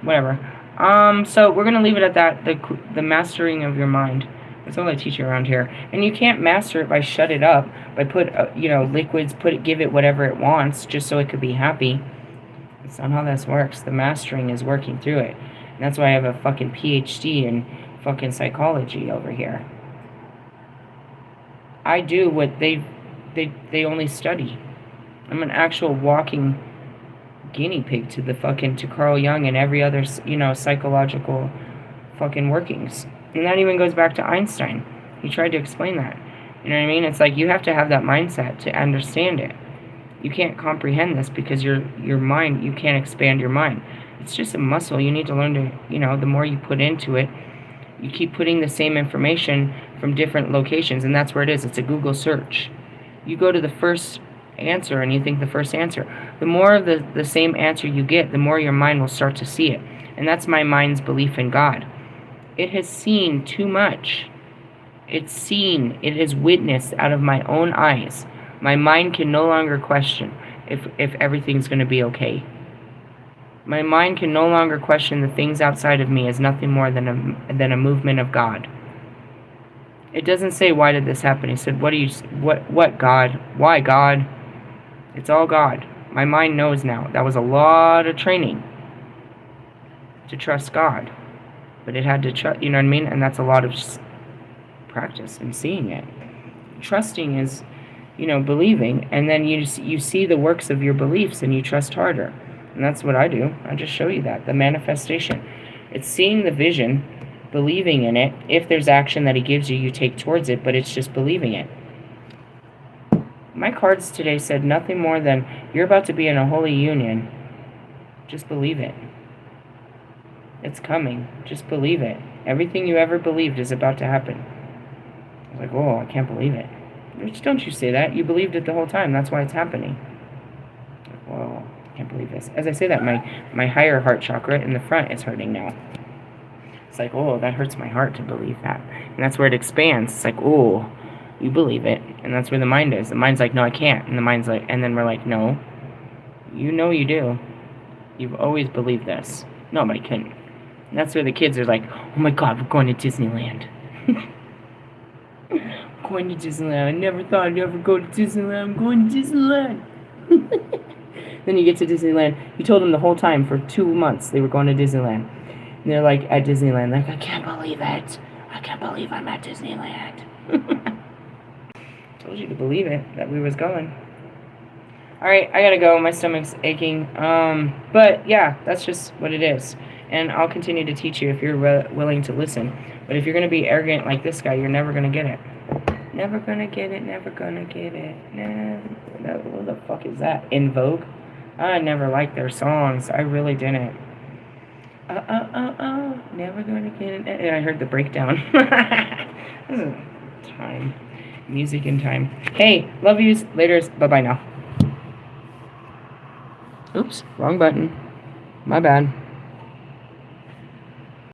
Whatever. So we're going to leave it at that. The mastering of your mind. That's all I teach you around here. And you can't master it by shut it up, by put, liquids, give it whatever it wants just so it could be happy. That's not how this works. The mastering is working through it. And that's why I have a fucking PhD in fucking psychology over here. I do what they only study. I'm an actual walking guinea pig to Carl Jung and every other, psychological fucking workings. And that even goes back to Einstein. He tried to explain that. You know what I mean? It's like you have to have that mindset to understand it. You can't comprehend this because your mind, you can't expand your mind. It's just a muscle. You need to learn to, the more you put into it, you keep putting the same information from different locations, and that's where it is. It's a Google search. You go to the first answer and you think the first answer. The more of the same answer you get, the more your mind will start to see it. And that's my mind's belief in God. It has seen too much. It has witnessed out of my own eyes. My mind can no longer question if everything's going to be okay. My mind can no longer question the things outside of me as nothing more than a movement of God. It doesn't say, why did this happen? He said, what God? Why God? It's all God. My mind knows now. That was a lot of training to trust God. But it had to trust, you know what I mean? And that's a lot of practice and seeing it. Trusting is, believing, and then you see the works of your beliefs and you trust harder. And that's what I do. I just show you that, the manifestation. It's seeing the vision, believing in it. If there's action that he gives you, you take towards it, but it's just believing it. My cards today said nothing more than, you're about to be in a holy union. Just believe it. It's coming. Just believe it. Everything you ever believed is about to happen. I was like, oh, I can't believe it. Don't you say that. You believed it the whole time. That's why it's happening. Like, whoa, I can't believe this. As I say that, my higher heart chakra in the front is hurting now. It's like, oh, that hurts my heart to believe that. And that's where it expands. It's like, oh, you believe it. And that's where the mind is. The mind's like, no, I can't. And the mind's like, and then we're like, no. You know you do. You've always believed this. Nobody couldn't. And that's where the kids are like, oh my God, we're going to Disneyland. Going to Disneyland. I never thought I'd ever go to Disneyland. I'm going to Disneyland. Then you get to Disneyland. You told them the whole time for 2 months they were going to Disneyland. And they're like at Disneyland, like, I can't believe it. I can't believe I'm at Disneyland. Told you to believe it, that we was going. Alright, I gotta go. My stomach's aching. But yeah, that's just what it is. And I'll continue to teach you if you're willing to listen. But if you're going to be arrogant like this guy, you're never going to get it. Never gonna get it, never gonna get it. What the fuck is that? In Vogue? I never liked their songs. I really didn't. Never gonna get it. And I heard the breakdown. This is time. Music in time. Hey, love yous. Laters. Bye-bye now. Oops, wrong button. My bad.